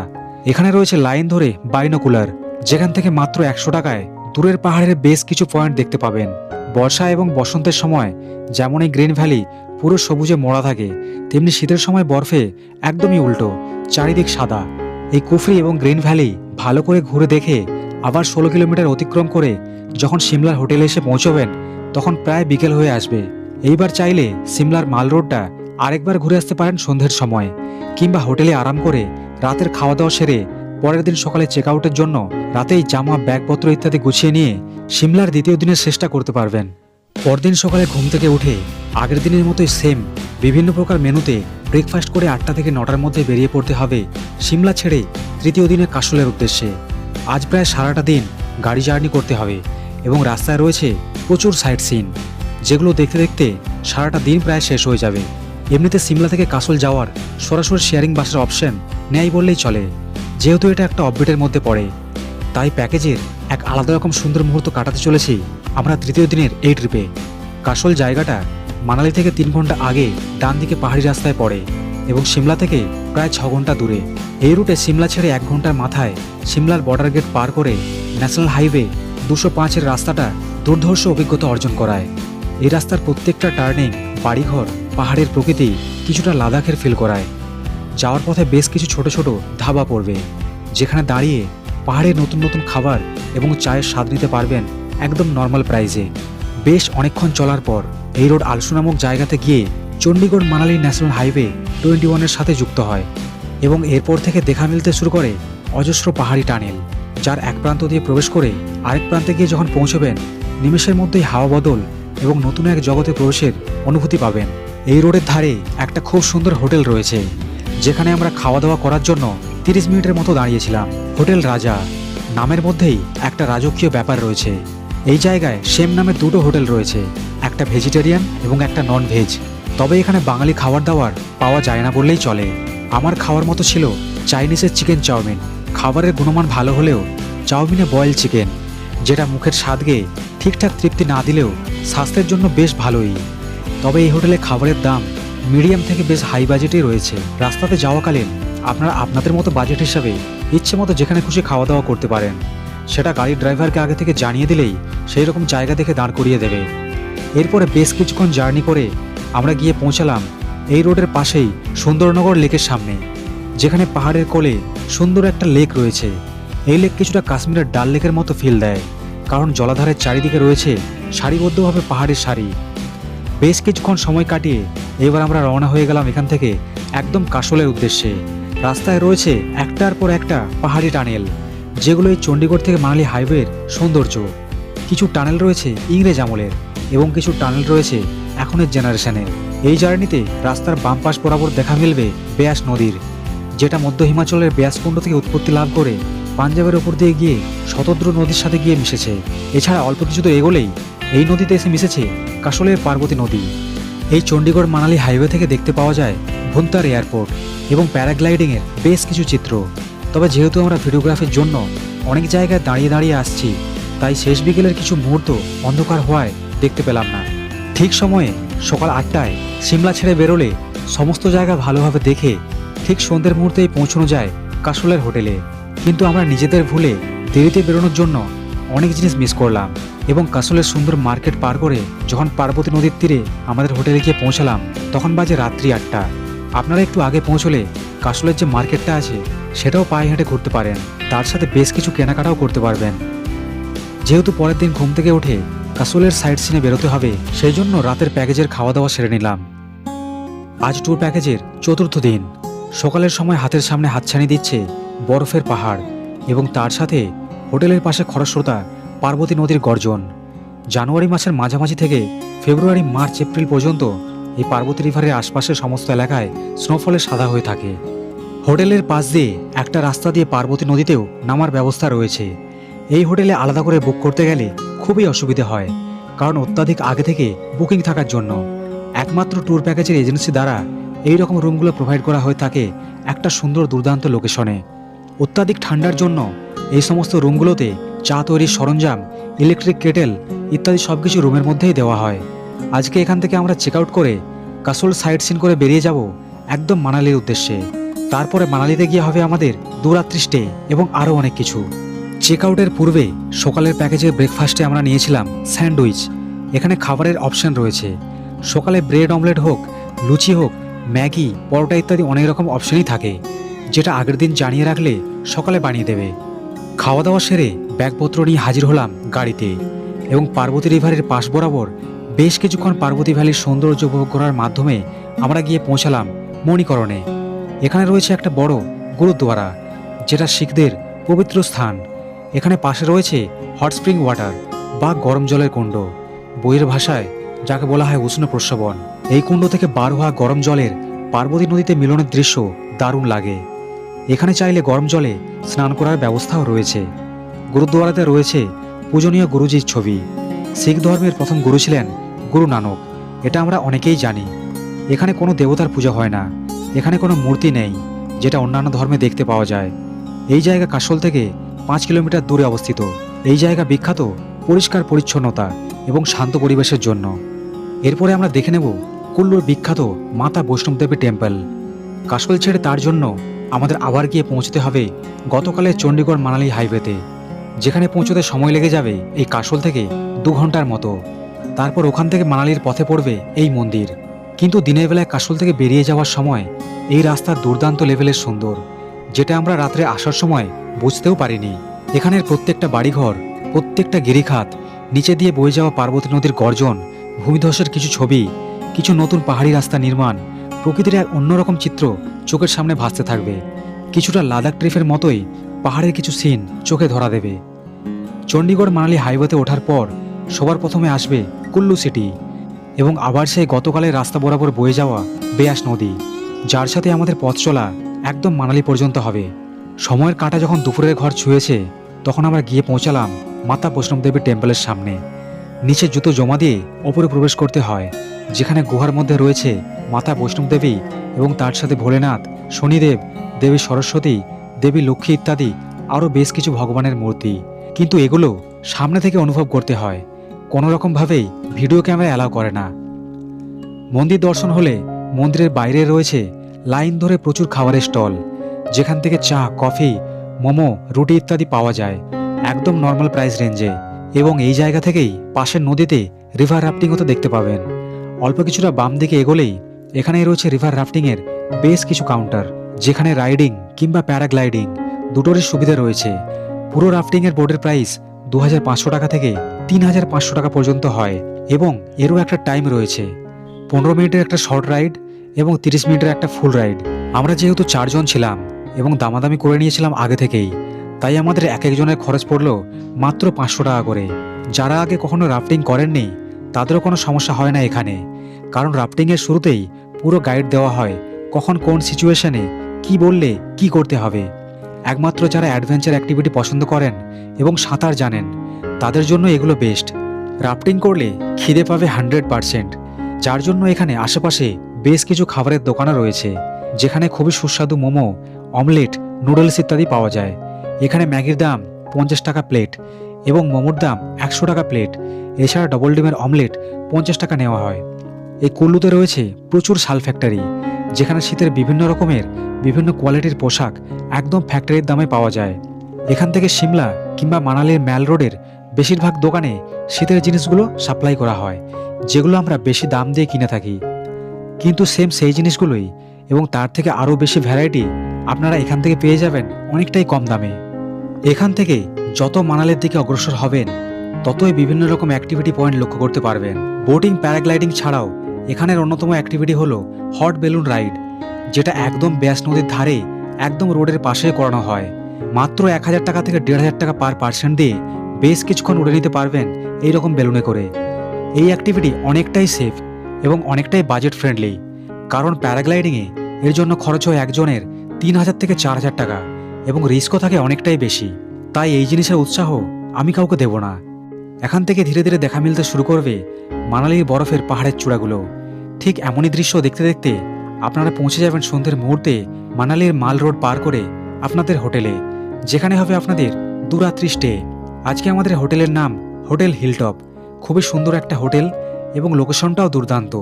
[SPEAKER 1] এখানে রয়েছে লাইন ধরে বাইনোকুলার, যেখান থেকে মাত্র 100 টাকায় দূরের পাহাড়ের বেশ কিছু পয়েন্ট দেখতে পাবেন। বর্ষা এবং বসন্তের সময় যেমন এই গ্রিন ভ্যালি পুরো সবুজে মোড়া থাকে, তেমনি শীতের সময় বরফে একদমই উল্টো, চারিদিক সাদা। এই কুফরি এবং গ্রিন ভ্যালি ভালো করে ঘুরে দেখে আবার 16 কিলোমিটার অতিক্রম করে যখন সিমলার হোটেলে এসে পৌঁছবেন তখন প্রায় বিকেল হয়ে আসবে। এইবার চাইলে সিমলার মাল রোডটা আরেকবার ঘুরে আসতে পারেন সন্ধ্যের সময়, কিংবা হোটেলে আরাম করে রাতের খাওয়া দাওয়া সেরে পরের দিন সকালে চেক আউটের জন্য রাতেই জামা, ব্যাগপত্র ইত্যাদি গুছিয়ে নিয়ে সিমলার দ্বিতীয় দিনের চেষ্টা করতে পারবেন। পরদিন সকালে ঘুম থেকে উঠে আগের দিনের মতোই সেম বিভিন্ন প্রকার মেনুতে ব্রেকফাস্ট করে 8টা থেকে 9টার মধ্যে বেরিয়ে পড়তে হবে সিমলা ছেড়ে তৃতীয় দিনে কাশলের উদ্দেশ্যে। আজ প্রায় সারাটা দিন গাড়ি জার্নি করতে হবে এবং রাস্তায় রয়েছে প্রচুর সাইট সিন, যেগুলো দেখতে দেখতে সারাটা দিন প্রায় শেষ হয়ে যাবে। এমনিতে সিমলা থেকে কাশল যাওয়ার সরাসরি শেয়ারিং বাসের অপশন নেই বললেই চলে, যেহেতু এটা একটা অফবিটের মধ্যে পড়ে। তাই প্যাকেজের এক আলাদা রকম সুন্দর মুহূর্ত কাটাতে চলেছি আমরা তৃতীয় দিনের এই ট্রিপে। কাশল জায়গাটা মানালি থেকে 3 ঘন্টা আগে ডান দিকে পাহাড়ি রাস্তায় পড়ে এবং সিমলা থেকে প্রায় 6 ঘন্টা দূরে। এই রুটে সিমলা ছেড়ে 1 ঘন্টার মাথায় সিমলার বর্ডার গেট পার করে ন্যাশনাল হাইওয়ে 205-এর রাস্তাটা দুর্ধর্ষ অভিজ্ঞতা অর্জন করায়। এই রাস্তার প্রত্যেকটা টার্নিং, বাড়িঘর, পাহাড়ের প্রকৃতি কিছুটা লাদাখের ফিল করায়। যাওয়ার পথে বেশ কিছু ছোট ছোট ধাবা পড়বে, যেখানে দাঁড়িয়ে পাহাড়ের নতুন নতুন খাবার এবং চায়ের স্বাদ নিতে পারবেন একদম নর্মাল প্রাইসে। বেশ অনেকক্ষণ চলার পর এই রোড আলসু নামক জায়গাতে গিয়ে চণ্ডীগড় মানালি ন্যাশনাল হাইওয়ে 21-এর সাথে যুক্ত হয় এবং এরপর থেকে দেখা মিলতে শুরু করে অজস্র পাহাড়ি টানেল, যার এক প্রান্ত দিয়ে প্রবেশ করে আরেক প্রান্তে গিয়ে যখন পৌঁছবেন নিমেষের মধ্যেই হাওয়া বদল এবং নতুন এক জগতে প্রবেশের অনুভূতি পাবেন। এই রোডের ধারে একটা খুব সুন্দর হোটেল রয়েছে, যেখানে আমরা খাওয়া দাওয়া করার জন্য 30 মিনিটের মতো দাঁড়িয়েছিলাম। হোটেল রাজা, নামের মধ্যেই একটা রাজকীয় ব্যাপার রয়েছে। এই জায়গায় সেম নামে 2টো হোটেল রয়েছে, একটা ভেজিটেরিয়ান এবং একটা নন ভেজ। তবে এখানে বাঙালি খাবার দাবার পাওয়া যায় না বললেই চলে। আমার খাওয়ার মতো ছিল চাইনিজের চিকেন চাউমিন। খাবারের গুণমান ভালো হলেও চাউমিনে বয়েল চিকেন, যেটা মুখের স্বাদ গিয়ে ঠিকঠাক তৃপ্তি না দিলেও স্বাস্থ্যের জন্য বেশ ভালোই। তবে এই হোটেলে খাবারের দাম মিডিয়াম থেকে বেশ হাই বাজেটেই রয়েছে। রাস্তাতে যাওয়াকালীন আপনারা আপনাদের মতো বাজেট হিসাবে ইচ্ছে মতো যেখানে খুশি খাওয়া দাওয়া করতে পারেন, সেটা গাড়ির ড্রাইভারকে আগে থেকে জানিয়ে দিলেই সেই রকম জায়গা দেখে দাঁড় করিয়ে দেবে। এরপরে বেশ কিছুক্ষণ জার্নি করে আমরা গিয়ে পৌঁছালাম এই রোডের পাশেই সুন্দরনগর লেকের সামনে, যেখানে পাহাড়ের কোলে সুন্দর একটা লেক রয়েছে। এই লেক কিছুটা কাশ্মীরের ডাল লেকের মতো ফিল দেয়, কারণ জলাধারের চারিদিকে রয়েছে সারিবদ্ধভাবে পাহাড়ের সারি। বেশ কিছুক্ষণ সময় কাটিয়ে এবার আমরা রওনা হয়ে গেলাম এখান থেকে একদম কাশলের উদ্দেশ্যে। রাস্তায় রয়েছে একটার পর একটা পাহাড়ি টানেল, যেগুলো এই চণ্ডীগড় থেকে মানালি হাইওয়ের সৌন্দর্য। কিছু টানেল রয়েছে ইংরেজ আমলের এবং কিছু টানেল রয়েছে এখনের জেনারেশনের। এই জার্নিতে রাস্তার বাম পাশ বরাবর দেখা মিলবে বেয়াস নদীর, যেটা মধ্য হিমাচলের বেয়াসকুণ্ড থেকে উৎপত্তি লাভ করে পাঞ্জাবের ওপর দিয়ে গিয়ে শতদ্রু নদীর সাথে গিয়ে মিশেছে। এছাড়া অল্প কিছু দূর এগোলেই এই নদীতে এসে মিশেছে কাশলের পার্বতী নদী। এই চণ্ডীগড় মানালি হাইওয়ে থেকে দেখতে পাওয়া যায় ভুন্তার এয়ারপোর্ট এবং প্যারাগ্লাইডিংয়ের বেশ কিছু চিত্র। তবে যেহেতু আমরা ভিডিওগ্রাফির জন্য অনেক জায়গায় দাঁড়িয়ে দাঁড়িয়ে আসছি, তাই শেষ বিকেলের কিছু মুহূর্ত অন্ধকার হওয়ায় দেখতে পেলাম না। ঠিক সময়ে সকাল 8টায় সিমলা ছেড়ে বেরোলে সমস্ত জায়গা ভালোভাবে দেখে ঠিক সন্ধ্যের মুহূর্তেই পৌঁছানো যায় কাশলের হোটেলে। কিন্তু আমরা নিজেদের ভুলে দেরিতে বেরোনোর জন্য অনেক জিনিস মিস করলাম এবং কাশলের সুন্দর মার্কেট পার করে যখন পার্বতী নদীর তীরে আমাদের হোটেলে গিয়ে পৌঁছালাম তখন বাজে রাত্রি 8টা। আপনারা একটু আগে পৌঁছলে কাসলের যে মার্কেটটা আছে সেটাও পায়ে হেঁটে ঘুরতে পারেন, তার সাথে বেশ কিছু কেনাকাটাও করতে পারবেন। যেহেতু পরের দিন ঘুম থেকে উঠে কাসলের সাইট সিনে বেরোতে হবে, সেই জন্য রাতের প্যাকেজের খাওয়া দাওয়া সেরে নিলাম। আজ ট্যুর প্যাকেজের চতুর্থ দিন। সকালের সময় হাতের সামনে হাতছানি দিচ্ছে বরফের পাহাড় এবং তার সাথে হোটেলের পাশে খরস্রোতা পার্বতী নদীর গর্জন। জানুয়ারি মাসের মাঝামাঝি থেকে ফেব্রুয়ারি, মার্চ, এপ্রিল পর্যন্ত এই পার্বতী রিভারের আশপাশের সমস্ত এলাকায় স্নোফলে সাদা হয়ে থাকে। হোটেলের পাশ দিয়ে একটা রাস্তা দিয়ে পার্বতী নদীতেও নামার ব্যবস্থা রয়েছে। এই হোটেলে আলাদা করে বুক করতে গেলে খুবই অসুবিধে হয়, কারণ অত্যাধিক আগে থেকে বুকিং থাকার জন্য। একমাত্র ট্যুর প্যাকেজের এজেন্সি দ্বারা এই রকম রুমগুলো প্রোভাইড করা হয়ে থাকে একটা সুন্দর দুর্দান্ত লোকেশনে। অত্যাধিক ঠান্ডার জন্য এই সমস্ত রুমগুলোতে চা তৈরির সরঞ্জাম, ইলেকট্রিক কেটেল ইত্যাদি সবকিছু রুমের মধ্যেই দেওয়া হয়। আজকে এখান থেকে আমরা চেক আউট করে কাসল সাইট সিন করে বেরিয়ে যাব একদম মানালির উদ্দেশ্যে। তারপরে মানালিতে গিয়ে হবে আমাদের 2 রাত্রি স্টে এবং আরও অনেক কিছু। চেক আউটের পূর্বে সকালের প্যাকেজের ব্রেকফাস্টে আমরা নিয়েছিলাম স্যান্ডউইচ। এখানে খাবারের অপশন রয়েছে। সকালে ব্রেড অমলেট হোক, লুচি হোক, ম্যাগি, পরোটা ইত্যাদি অনেক রকম অপশনই থাকে, যেটা আগের দিন জানিয়ে রাখলে সকালে বানিয়ে দেবে। খাওয়া দাওয়া সেরে ব্যাগপত্র নিয়ে হাজির হলাম গাড়িতে এবং পার্বতী রিভারের পাশ বরাবর বেশ কিছুক্ষণ পার্বতী ভ্যালির সৌন্দর্য উপভোগ করার মাধ্যমে আমরা গিয়ে পৌঁছালাম মণিকরণে। এখানে রয়েছে একটা বড় গুরুদ্বারা, যেটা শিখদের পবিত্র স্থান। এখানে পাশে রয়েছে হট স্প্রিং ওয়াটার বা গরম জলের কুণ্ড, বইয়ের ভাষায় যাকে বলা হয় উষ্ণ প্রস্রবণ। এই কুণ্ড থেকে বার হওয়া গরম জলের পার্বতী নদীতে মিলনের দৃশ্য দারুণ লাগে। এখানে চাইলে গরম জলে স্নান করার ব্যবস্থাও রয়েছে। গুরুদ্বারাতে রয়েছে পূজনীয় গুরুজির ছবি। শিখ ধর্মের প্রথম গুরু ছিলেন গুরু নানক, এটা আমরা অনেকেই জানি। এখানে কোনো দেবতার পূজা হয় না, এখানে কোনো মূর্তি নেই, যেটা অন্যান্য ধর্মে দেখতে পাওয়া যায়। এই জায়গা কাসল থেকে 5 কিলোমিটার দূরে অবস্থিত। এই জায়গা বিখ্যাত পরিষ্কার পরিচ্ছন্নতা এবং শান্ত পরিবেশের জন্য। এরপরে আমরা দেখে নেব কুল্লুর বিখ্যাত মাতা বৈষ্ণব দেবী টেম্পল। কাসল ছেড়ে তার জন্য আমাদের আবার গিয়ে পৌঁছতে হবে গতকালের চণ্ডীগড় মানালি হাইওয়েতে, যেখানে পৌঁছতে সময় লেগে যাবে এই কাসল থেকে 2 ঘন্টার মতো। তারপর ওখান থেকে মানালির পথে পড়বে এই মন্দির। কিন্তু দিনের বেলায় কাসল থেকে বেরিয়ে যাওয়ার সময় এই রাস্তা দুর্দান্ত লেভেলের সুন্দর, যেটা আমরা রাত্রে আসার সময় বুঝতেও পারিনি। এখানের প্রত্যেকটা বাড়িঘর, প্রত্যেকটা গিরিখাত, নিচে দিয়ে বয়ে যাওয়া পার্বতী নদীর গর্জন, ভূমিধসের কিছু ছবি, কিছু নতুন পাহাড়ি রাস্তা নির্মাণ, প্রকৃতির এক অন্যরকম চিত্র চোখের সামনে ভাসতে থাকবে। কিছুটা লাদাখ ট্রিপের মতোই পাহাড়ের কিছু সিন চোখে ধরা দেবে। চণ্ডীগড় মানালি হাইওয়েতে ওঠার পর সবার প্রথমে আসবে কুল্লু সিটি এবং আবার সেই গতকালের রাস্তা বরাবর বয়ে যাওয়া বেয়াস নদী, যার সাথে আমাদের পথ চলা একদম মানালি পর্যন্ত হবে। সময়ের কাঁটা যখন দুপুরের ঘর ছুঁয়েছে, তখন আমরা গিয়ে পৌঁছালাম মাতা বৈষ্ণব দেবী টেম্পলের সামনে। নিচে জুতো জমা দিয়ে ওপরে প্রবেশ করতে হয়, যেখানে গুহার মধ্যে রয়েছে মাতা বৈষ্ণব দেবী এবং তার সাথে ভোলেনাথ, শনিদেব, দেবী সরস্বতী, দেবী লক্ষ্মী ইত্যাদি আরও বেশ কিছু ভগবানের মূর্তি। কিন্তু এগুলো সামনে থেকে অনুভব করতে হয়, কোনো রকমভাবেই ভিডিও ক্যামেরা অ্যালাউ করে না। মন্দির দর্শন হলে মন্দিরের বাইরে রয়েছে লাইন ধরে প্রচুর খাবারের স্টল, যেখান থেকে চা, কফি, মোমো, রুটি ইত্যাদি পাওয়া যায় একদম নর্মাল প্রাইস রেঞ্জে। এবং এই জায়গা থেকেই পাশের নদীতে রিভার রাফটিংও তো দেখতে পাবেন। অল্প কিছুটা বাম দিকে এগোলেই এখানেই রয়েছে রিভার রাফটিংয়ের বেশ কিছু কাউন্টার, যেখানে রাইডিং কিংবা প্যারাগ্লাইডিং দুটোরই সুবিধা রয়েছে। পুরো রাফটিংয়ের বোর্ডের প্রাইস 2500 টাকা থেকে 3500 টাকা পর্যন্ত হয় এবং এরও একটা টাইম রয়েছে। 15 মিনিটের একটা শর্ট রাইড এবং 30 মিনিটের একটা ফুল রাইড। আমরা যেহেতু 4 জন ছিলাম এবং দামাদামি করে নিয়েছিলাম আগে থেকেই, তাই আমাদের এক একজনের খরচ পড়ল মাত্র 500 টাকা করে। যারা আগে কখনো রাফটিং করেননি তাদেরও কোনো সমস্যা হয় না এখানে, কারণ রাফটিংয়ের শুরুতেই পুরো গাইড দেওয়া হয় কখন কোন সিচুয়েশনে কি বললে কি করতে হবে। একমাত্র যারা অ্যাডভেঞ্চার অ্যাক্টিভিটি পছন্দ করেন এবং সাঁতার জানেন তাদের জন্য এগুলো বেস্ট। রাফটিং করলে খিদে পাবে 100%, যার জন্য এখানে আশেপাশে বেশ কিছু খাবারের দোকানও রয়েছে, যেখানে খুবই সুস্বাদু মোমো, অমলেট, নুডলস ইত্যাদি পাওয়া যায়। এখানে ম্যাগির দাম 50 টাকা প্লেট এবং মোমোর দাম 100 টাকা প্লেট। এছাড়া ডবল ডিমের অমলেট 50 টাকা নেওয়া হয়। এই কুল্লুতে রয়েছে প্রচুর শাল ফ্যাক্টরি, যেখানে শীতের বিভিন্ন রকমের বিভিন্ন কোয়ালিটির পোশাক একদম ফ্যাক্টরির দামে পাওয়া যায়। এখান থেকে সিমলা কিংবা মানালির ম্যাল রোডের বেশিরভাগ দোকানে শীতের জিনিসগুলো সাপ্লাই করা হয়, যেগুলো আমরা বেশি দাম দিয়ে কিনে থাকি। কিন্তু সেম সেই জিনিসগুলোই এবং তার থেকে আরও বেশি ভ্যারাইটি আপনারা এখান থেকে পেয়ে যাবেন অনেকটাই কম দামে। এখান থেকে যত মানালির দিকে অগ্রসর হবেন ততই বিভিন্ন রকম অ্যাক্টিভিটি পয়েন্ট লক্ষ্য করতে পারবেন। বোটিং, প্যারাগ্লাইডিং ছাড়াও এখানের অন্যতম অ্যাক্টিভিটি হলো হট বেলুন রাইড, যেটা একদম ব্যাস নদীর ধারে একদম রোডের পাশে করানো হয়। মাত্র 1000 টাকা থেকে 1500 টাকা পার পার্সন দিয়ে বেশ কিছুক্ষণ উড়ে নিতে পারবেন এই রকম বেলুনে করে। এই অ্যাক্টিভিটি অনেকটাই সেফ এবং অনেকটাই বাজেট ফ্রেন্ডলি, কারণ প্যারাগ্লাইডিংয়ে এর জন্য খরচ হয় একজনের 3000 থেকে 4000 টাকা এবং রিস্কও থাকে অনেকটাই বেশি। তাই এই জিনিসের উৎসাহ আমি কাউকে দেব না। এখান থেকে ধীরে ধীরে দেখা মিলতে শুরু করবে মানালির বরফের পাহাড়ের চূড়াগুলো। ঠিক এমনই দৃশ্য দেখতে দেখতে আপনারা পৌঁছে যাবেন সন্ধ্যের মুহূর্তে মানালির মাল রোড পার করে আপনাদের হোটেলে, যেখানে হবে আপনাদের 2 রাত্রি স্টে। আজকে আমাদের হোটেলের নাম হোটেল হিলটপ। খুবই সুন্দর একটা হোটেল এবং লোকেশনটাও দুর্দান্ত।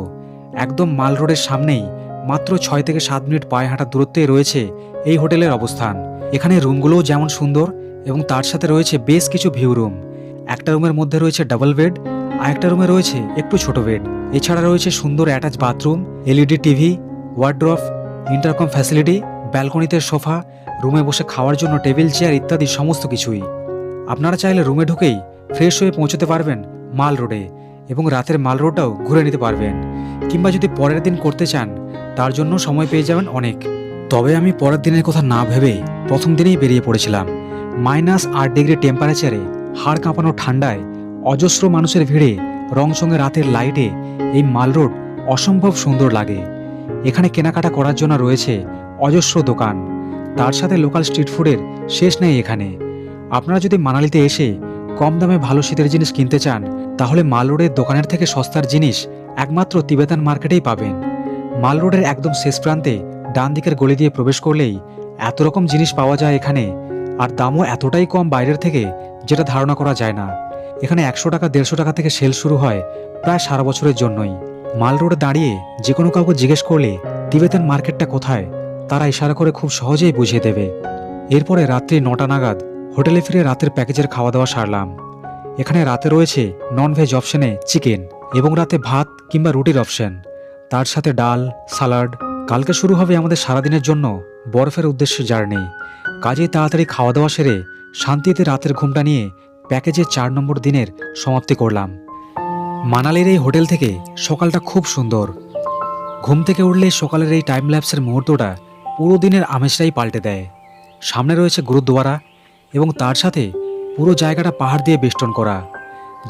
[SPEAKER 1] একদম মাল রোডের সামনেই মাত্র 6 থেকে 7 মিনিট পায়ে হাঁটার দূরত্বে রয়েছে এই হোটেলের অবস্থান। এখানে রুমগুলোও যেমন সুন্দর এবং তার সাথে রয়েছে বেশ কিছু ভিউ রুম। একটা রুমের মধ্যে রয়েছে ডাবল বেড, আর একটা রুমে রয়েছে একটু ছোট বেড। এছাড়া রয়েছে সুন্দর attach bathroom, LED TV, wardrobe, intercom facility, ব্যালকনিতে সোফা, রুমে বসে খাওয়ার জন্য টেবিল চেয়ার ইত্যাদি সমস্ত কিছুই। আপনারা চাইলে রুমে ঢুকেই ফ্রেশ হয়ে পৌঁছতে পারবেন মাল রোডে এবং রাতের মাল রোডটাও ঘুরে নিতে পারবেন, কিংবা যদি পরের দিন করতে চান তার জন্য সময় পেয়ে যাবেন অনেক। তবে আমি পরের দিনের কথা না ভেবে প্রথম দিনেই বেরিয়ে পড়েছিলাম। -8 ডিগ্রি টেম্পারেচারে, হাড় কাঁপানো ঠান্ডায়, অজস্র মানুষের ভিড়ে, রংসঙ্গে রাতের লাইটে এই মাল রোড অসম্ভব সুন্দর লাগে। এখানে কেনাকাটা করার জন্য রয়েছে অজস্র দোকান, তার সাথে লোকাল স্ট্রিট ফুডের শেষ নেই এখানে। আপনারা যদি মানালিতে এসে কম দামে ভালো শীতের জিনিস কিনতে চান তাহলে মাল রোডের দোকানের থেকে সস্তার জিনিস একমাত্র তিবেতান মার্কেটেই পাবেন। মাল রোডের একদম শেষ প্রান্তে ডান দিকের গলি দিয়ে প্রবেশ করলেই এত রকম জিনিস পাওয়া যায় এখানে, আর দামও এতটাই কম বাইরের থেকে যেটা ধারণা করা যায় না। এখানে 100 টাকা 150 টাকা থেকে সেল শুরু হয় প্রায় সারা বছরের জন্যই। মাল রোডে দাঁড়িয়ে যে কোনো কাউকে জিজ্ঞেস করলে তিবেতান মার্কেটটা কোথায় তারা ইশারা করে খুব সহজেই বুঝিয়ে দেবে। এরপরে রাত্রি 9টা নাগাদ হোটেলে ফিরে রাতের প্যাকেজের খাওয়া দাওয়া সারলাম। এখানে রাতে রয়েছে ননভেজ অপশনে চিকেন এবং রাতে ভাত কিংবা রুটির অপশন, তার সাথে ডাল, সালাড। কালকে শুরু হবে আমাদের সারাদিনের জন্য বরফের উদ্দেশ্যে জার্নি। কাজেই তাড়াতাড়ি খাওয়া দাওয়া সেরে শান্তিতে রাতের ঘুমটা নিয়ে প্যাকেজের 4 নম্বর দিনের সমাপ্তি করলাম। মানালির এই হোটেল থেকে সকালটা খুব সুন্দর। ঘুম থেকে উঠলে সকালের এই টাইম ল্যাপসের মুহূর্তটা পুরো দিনের আমেজটাই পাল্টে দেয়। সামনে রয়েছে গুরুদ্বারা এবং তার সাথে পুরো জায়গাটা পাহাড় দিয়ে বেষ্টন করা।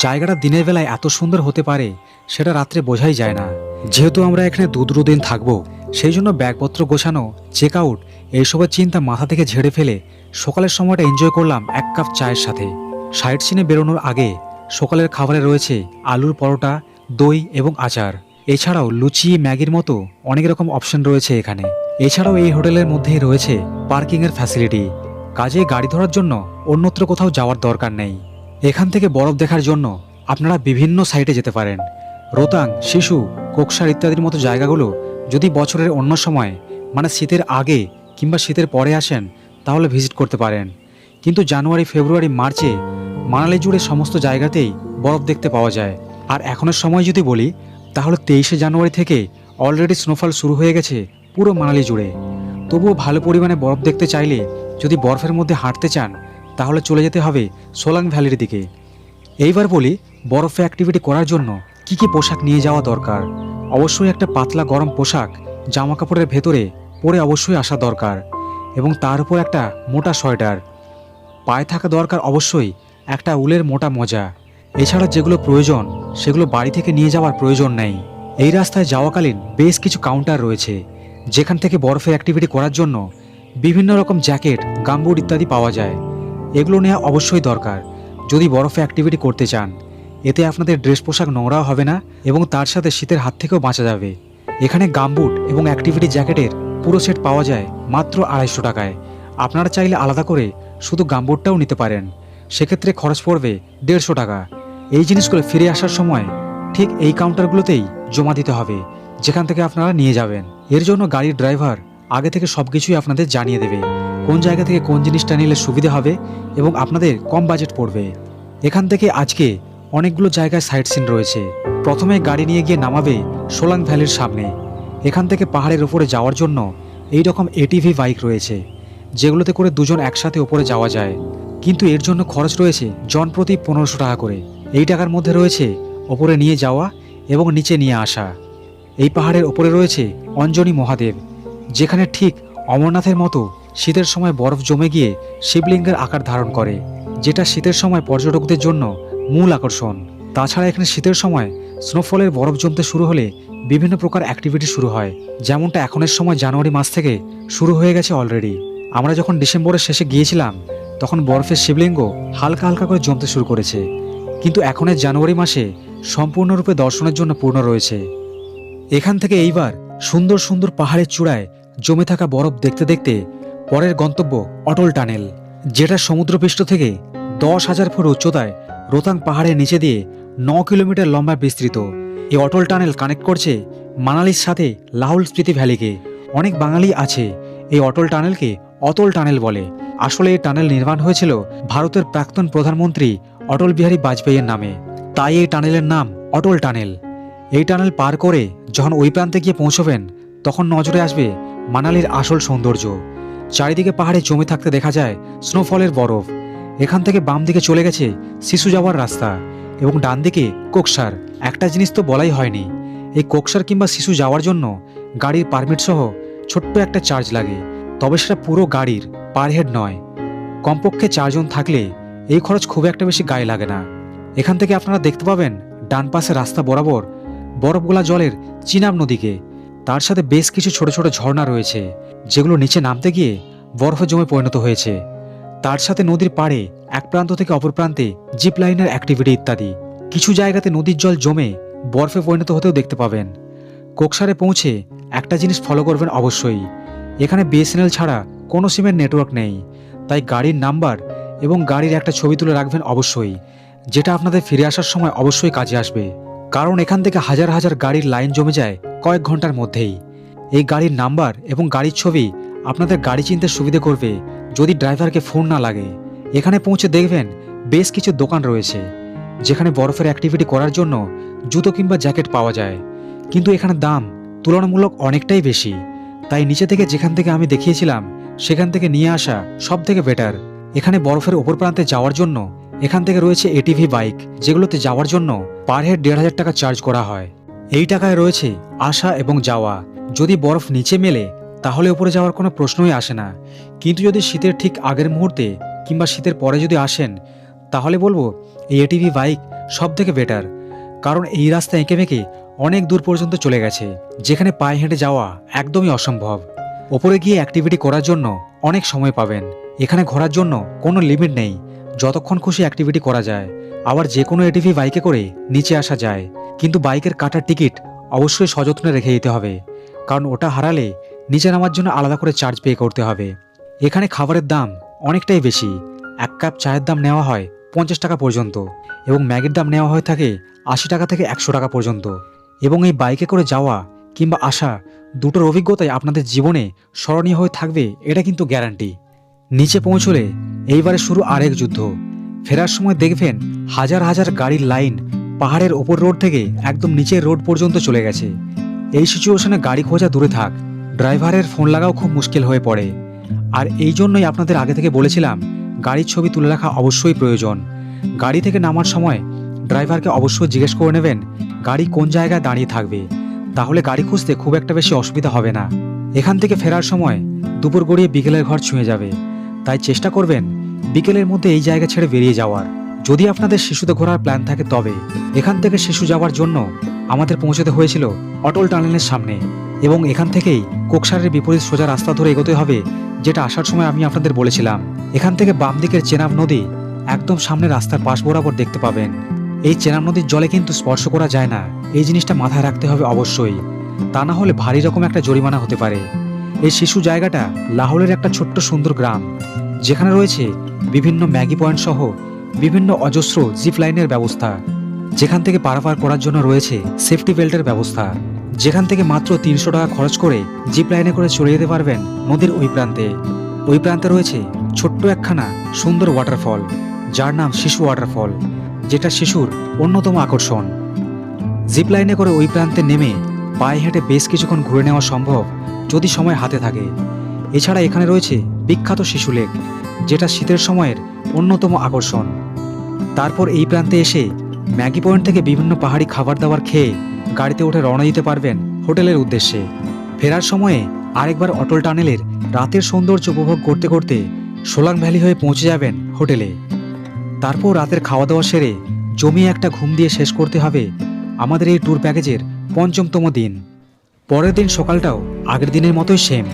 [SPEAKER 1] জায়গাটা দিনের বেলায় এত সুন্দর হতে পারে সেটা রাত্রে বোঝাই যায় না। যেহেতু আমরা এখানে 2 দিন থাকবো, সেই জন্য ব্যাগপত্র গোছানো, চেক আউট এইসবের চিন্তা মাথা থেকে ঝেড়ে ফেলে সকালের সময়টা এনজয় করলাম 1 কাপ চায়ের সাথে। সাইট সিনে বেরোনোর আগে সকালের খাবারে রয়েছে আলুর পরোটা, দই এবং আচার। এছাড়াও লুচি, ম্যাগির মতো অনেক রকম অপশন রয়েছে এখানে। এছাড়াও এই হোটেলের মধ্যেই রয়েছে পার্কিংয়ের ফ্যাসিলিটি, কাজে গাড়ি ধরার জন্য অন্যত্র কোথাও যাওয়ার দরকার নেই। এখান থেকে বরফ দেখার জন্য আপনারা বিভিন্ন সাইটে যেতে পারেন। রোতাং, শিশু, কোকসার ইত্যাদির মতো জায়গাগুলো যদি বছরের অন্য সময় মানে শীতের আগে কিংবা শীতের পরে আসেন তাহলে ভিজিট করতে পারেন, কিন্তু জানুয়ারি, ফেব্রুয়ারি, মার্চে মানালি জুড়ে সমস্ত জায়গাতেই বরফ দেখতে পাওয়া যায়। আর এখনের সময় যদি বলি তাহলে 23শে জানুয়ারি থেকে অলরেডি স্নোফল শুরু হয়ে গেছে পুরো মানালি জুড়ে। তবুও ভালো পরিমাণে বরফ দেখতে চাইলে যদি বরফের মধ্যে হাঁটতে চান তাহলে চলে যেতে হবে সোলাং ভ্যালির দিকে। এইবার বলি বরফে অ্যাক্টিভিটি করার জন্য কি কি পোশাক নিয়ে যাওয়া দরকার। অবশ্যই একটা পাতলা গরম পোশাক জামা কাপড়ের ভেতরে পরে অবশ্যই আসা দরকার এবং তার উপর একটা মোটা সোয়েটার। পায়ে থাকা দরকার অবশ্যই একটা উলের মোটা মোজা। এছাড়া যেগুলো প্রয়োজন সেগুলো বাড়ি থেকে নিয়ে যাওয়ার প্রয়োজন নেই। এই রাস্তায় যাওয়াকালীন বেশ কিছু কাউন্টার রয়েছে যেখান থেকে বরফের অ্যাক্টিভিটি করার জন্য বিভিন্ন রকম জ্যাকেট, গামবুট ইত্যাদি পাওয়া যায়। এগুলো নেওয়া অবশ্যই দরকার যদি বরফে অ্যাক্টিভিটি করতে চান। এতে আপনাদের ড্রেস পোশাক নোংরাও হবে না এবং তার সাথে শীতের হাত থেকেও বাঁচা যাবে। এখানে গামবুট এবং অ্যাক্টিভিটি জ্যাকেটের পুরো সেট পাওয়া যায় মাত্র 250 টাকায়। আপনারা চাইলে আলাদা করে শুধু গামবুটটাও নিতে পারেন, সেক্ষেত্রে খরচ পড়বে 150 টাকা। এই জিনিসগুলো ফিরে আসার সময় ঠিক এই কাউন্টারগুলোতেই জমা দিতে হবে যেখান থেকে আপনারা নিয়ে যাবেন। এর জন্য গাড়ির ড্রাইভার আগে থেকে সব কিছুই আপনাদের জানিয়ে দেবে কোন জায়গা থেকে কোন জিনিসটা নিলে সুবিধা হবে এবং আপনাদের কম বাজেট পড়বে। এখান থেকে আজকে অনেকগুলো জায়গায় সাইট সিন রয়েছে। প্রথমে গাড়ি নিয়ে গিয়ে নামাবে সোলাং ভ্যালির সামনে। এখান থেকে পাহাড়ের ওপরে যাওয়ার জন্য এই রকম এটিভি বাইক রয়েছে, যেগুলোতে করে দুজন একসাথে ওপরে যাওয়া যায়। কিন্তু এর জন্য খরচ রয়েছে জনপ্রতি 1500 টাকা করে। এই টাকার মধ্যে রয়েছে ওপরে নিয়ে যাওয়া এবং নিচে নিয়ে আসা। এই পাহাড়ের ওপরে রয়েছে অঞ্জনী মহাদেব, যেখানে ঠিক অমরনাথের মতো শীতের সময় বরফ জমে গিয়ে শিবলিঙ্গের আকার ধারণ করে, যেটা শীতের সময় পর্যটকদের জন্য মূল আকর্ষণ। তাছাড়া এখানে শীতের সময় স্নোফলের বরফ জমতে শুরু হলে বিভিন্ন প্রকার অ্যাক্টিভিটি শুরু হয়, যেমনটা এখনের সময় জানুয়ারি মাস থেকে শুরু হয়ে গেছে অলরেডি। আমরা যখন ডিসেম্বরের শেষে গিয়েছিলাম তখন বরফের শিবলিঙ্গ হালকা হালকা করে জমতে শুরু করেছে, কিন্তু এখনের জানুয়ারি মাসে সম্পূর্ণরূপে দর্শনের জন্য পূর্ণ রয়েছে। এখান থেকে এইবার সুন্দর সুন্দর পাহাড়ের চূড়ায় জমে থাকা বরফ দেখতে দেখতে পরের গন্তব্য অটল টানেল, যেটা সমুদ্রপৃষ্ঠ থেকে 10,000 ফুট উচ্চতায় রোতাং পাহাড়ের নিচে দিয়ে 9 কিলোমিটার লম্বা বিস্তৃত। এই অটল টানেল কানেক্ট করছে মানালির সাথে লাহুল স্পিতি ভ্যালিকে। অনেক বাঙালি আছে এই অটল টানেলকে অতল টানেল বলে। আসলে এই টানেল নির্মাণ হয়েছিল ভারতের প্রাক্তন প্রধানমন্ত্রী অটল বিহারী বাজপেয়ীর নামে, তাই এই টানেলের নাম অটল টানেল। এই টানেল পার করে যখন ওই প্রান্তে গিয়ে পৌঁছবেন তখন নজরে আসবে মানালির আসল সৌন্দর্য। চারিদিকে পাহাড়ে জমে থাকতে দেখা যায় স্নোফলের বরফ। এখান থেকে বাম দিকে চলে গেছে শিশু যাওয়ার রাস্তা এবং ডান দিকে কোকসার। একটা জিনিস তো বলাই হয়নি, এই কোকসার কিংবা শিশু যাওয়ার জন্য গাড়ির পারমিট সহ ছোট্ট একটা চার্জ লাগে, তবে সেটা পুরো গাড়ির, পার হেড নয়। কমপক্ষে 4 জন থাকলে এই খরচ খুব একটা বেশি গায়ে লাগে না। এখান থেকে আপনারা দেখতে পাবেন ডান পাশে রাস্তা বরাবর বরফগোলা জলের চিনাব নদীকে। তার সাথে বেশ কিছু ছোট ছোট ঝর্ণা রয়েছে, যেগুলো নিচে নামতে গিয়ে বরফে জমে পরিণত হয়েছে। তার সাথে নদীর পাড়ে এক প্রান্ত থেকে অপর প্রান্তে জিপ লাইনের অ্যাক্টিভিটি ইত্যাদি। কিছু জায়গাতে নদীর জল জমে বরফে পরিণত হতেও দেখতে পাবেন। কোকসারে পৌঁছে একটা জিনিস ফলো করবেন অবশ্যই, এখানে বিএসএনএল ছাড়া কোনো সিমের নেটওয়ার্ক নেই, তাই গাড়ির নাম্বার এবং গাড়ির একটা ছবি তুলে রাখবেন অবশ্যই, যেটা আপনাদের ফিরে আসার সময় অবশ্যই কাজে আসবে। কারণ এখান থেকে হাজার হাজার গাড়ির লাইন জমে যায় কয়েক ঘন্টার মধ্যেই। এই গাড়ির নাম্বার এবং গাড়ির ছবি আপনাদের গাড়ি চিনতে সুবিধে করবে যদি ড্রাইভারকে ফোন না লাগে। এখানে পৌঁছে দেখবেন বেশ কিছু দোকান রয়েছে, যেখানে বরফের অ্যাক্টিভিটি করার জন্য জুতো কিংবা জ্যাকেট পাওয়া যায়, কিন্তু এখানে দাম তুলনামূলক অনেকটাই বেশি। তাই নিচে থেকে যেখান থেকে আমি দেখিয়েছিলাম সেখান থেকে নিয়ে আসা সব থেকে বেটার। এখানে বরফের ওপর প্রান্তে যাওয়ার জন্য এখান থেকে রয়েছে এটিভি বাইক, যেগুলোতে যাওয়ার জন্য পার হেড 1,500 টাকা চার্জ করা হয়। এই টাকায় রয়েছে আসা এবং যাওয়া। যদি বরফ নিচে মেলে তাহলে উপরে যাওয়ার কোনো প্রশ্নই আসে না, কিন্তু যদি শীতের ঠিক আগের মুহূর্তে কিংবা শীতের পরে যদি আসেন তাহলে বলবো এই এটিভি বাইক সব থেকে বেটার। কারণ এই রাস্তা এঁকে বেঁকে অনেক দূর পর্যন্ত চলে গেছে, যেখানে পায়ে হেঁটে যাওয়া একদমই অসম্ভব। ওপরে গিয়ে অ্যাক্টিভিটি করার জন্য অনেক সময় পাবেন। এখানে ঘোরার জন্য কোনো লিমিট নেই, যতক্ষণ খুশি অ্যাক্টিভিটি করা যায়। আবার যে কোনো এটিভি বাইকে করে নিচে আসা যায়, কিন্তু বাইকের কাটার টিকিট অবশ্যই সযত্নে রেখে দিতে হবে, কারণ ওটা হারালে নিচে নামার জন্য আলাদা করে চার্জ পে করতে হবে। এখানে খাবারের দাম অনেকটাই বেশি। 1 কাপ চায়ের দাম নেওয়া হয় 50 টাকা পর্যন্ত এবং ম্যাগির দাম নেওয়া হয়ে থাকে 80 টাকা থেকে 100 টাকা পর্যন্ত। এবং এই বাইকে করে যাওয়া কিংবা আসা দুটোর অভিজ্ঞতাই আপনাদের জীবনে স্মরণীয় হয়ে থাকবে, এটা কিন্তু গ্যারান্টি। নিচে পৌঁছলে এইবারে শুরু আরেক যুদ্ধ। ফেরার সময় দেখবেন হাজার হাজার গাড়ির লাইন পাহাড়ের ওপর রোড থেকে একদম নিচের রোড পর্যন্ত চলে গেছে। এই সিচুয়েশনে গাড়ি খোঁজা দূরে থাক, ড্রাইভারের ফোন লাগাও খুব মুশকিল হয়ে পড়ে। আর এই জন্যই আপনাদের আগে থেকে বলেছিলাম গাড়ির ছবি তুলে রাখা অবশ্যই প্রয়োজন। গাড়ি থেকে নামার সময় ড্রাইভারকে অবশ্যই জিজ্ঞেস করে নেবেন গাড়ি কোন জায়গায় দাঁড়িয়ে থাকবে, তাহলে গাড়ি খুঁজতে খুব একটা বেশি অসুবিধা হবে না। এখান থেকে ফেরার সময় দুপুর গড়িয়ে বিকেলের ঘর ছুঁয়ে যাবে, তাই চেষ্টা করবেন বিকেলের মধ্যে এই জায়গা ছেড়ে বেরিয়ে যাওয়ার। যদি আপনাদের শিশুতে ঘোরার প্ল্যান থাকে তবে এখান থেকে শিশু যাওয়ার জন্য আমাদের পৌঁছতে হয়েছিল অটল টানেলের সামনে, এবং এখান থেকেই কোকসারের বিপরীত সোজা রাস্তা ধরে এগোতে হবে, যেটা আসার সময় আমি আপনাদের বলেছিলাম। এখান থেকে বাম দিকের চেনাব নদী একদম সামনে রাস্তার পাশ বরাবর দেখতে পাবেন। এই চেনাব নদীর জলে কিন্তু স্পর্শ করা যায় না, এই জিনিসটা মাথায় রাখতে হবে অবশ্যই, তা না হলে ভারী রকম একটা জরিমানা হতে পারে। এই শিশু জায়গাটা লাহোরের একটা ছোট্ট সুন্দর গ্রাম, যেখানে রয়েছে বিভিন্ন ম্যাগি পয়েন্ট সহ বিভিন্ন অজস্র জিপ লাইনের ব্যবস্থা, যেখান থেকে পারাপার করার জন্য রয়েছে সেফটি বেল্টের ব্যবস্থা, যেখান থেকে মাত্র 300 টাকা খরচ করে জিপ লাইনে করে চলে যেতে পারবেন নদীর ওই প্রান্তে। ওই প্রান্তে রয়েছে ছোট্ট একখানা সুন্দর ওয়াটারফল, যার নাম শিশু ওয়াটারফল, যেটা শিশুর অন্যতম আকর্ষণ। জিপ লাইনে করে ওই প্রান্তে নেমে পায়ে হেঁটে বেশ কিছুক্ষণ ঘুরে নেওয়া সম্ভব যদি সময় হাতে থাকে। এছাড়া এখানে রয়েছে বিখ্যাত শিশু লেক, যেটা শীতের সময়ের অন্যতম আকর্ষণ। তারপর এই প্রান্তে এসে ম্যাগি পয়েন্ট থেকে বিভিন্ন পাহাড়ি খাবার দাবার খেয়ে গাড়িতে উঠে রওনা দিতে পারবেন হোটেলের উদ্দেশ্যে। ফেরার সময়ে আরেকবার অটল টানেলের রাতের সৌন্দর্য উপভোগ করতে করতে সোলাং ভ্যালি হয়ে পৌঁছে যাবেন হোটেলে। তারপর রাতের খাওয়া দাওয়া সেরে জমিয়ে একটা ঘুম দিয়ে শেষ করতে হবে আমাদের এই ট্যুর প্যাকেজের পঞ্চমতম দিন। পরের দিন সকালটাও আগের দিনের মতোই সেম,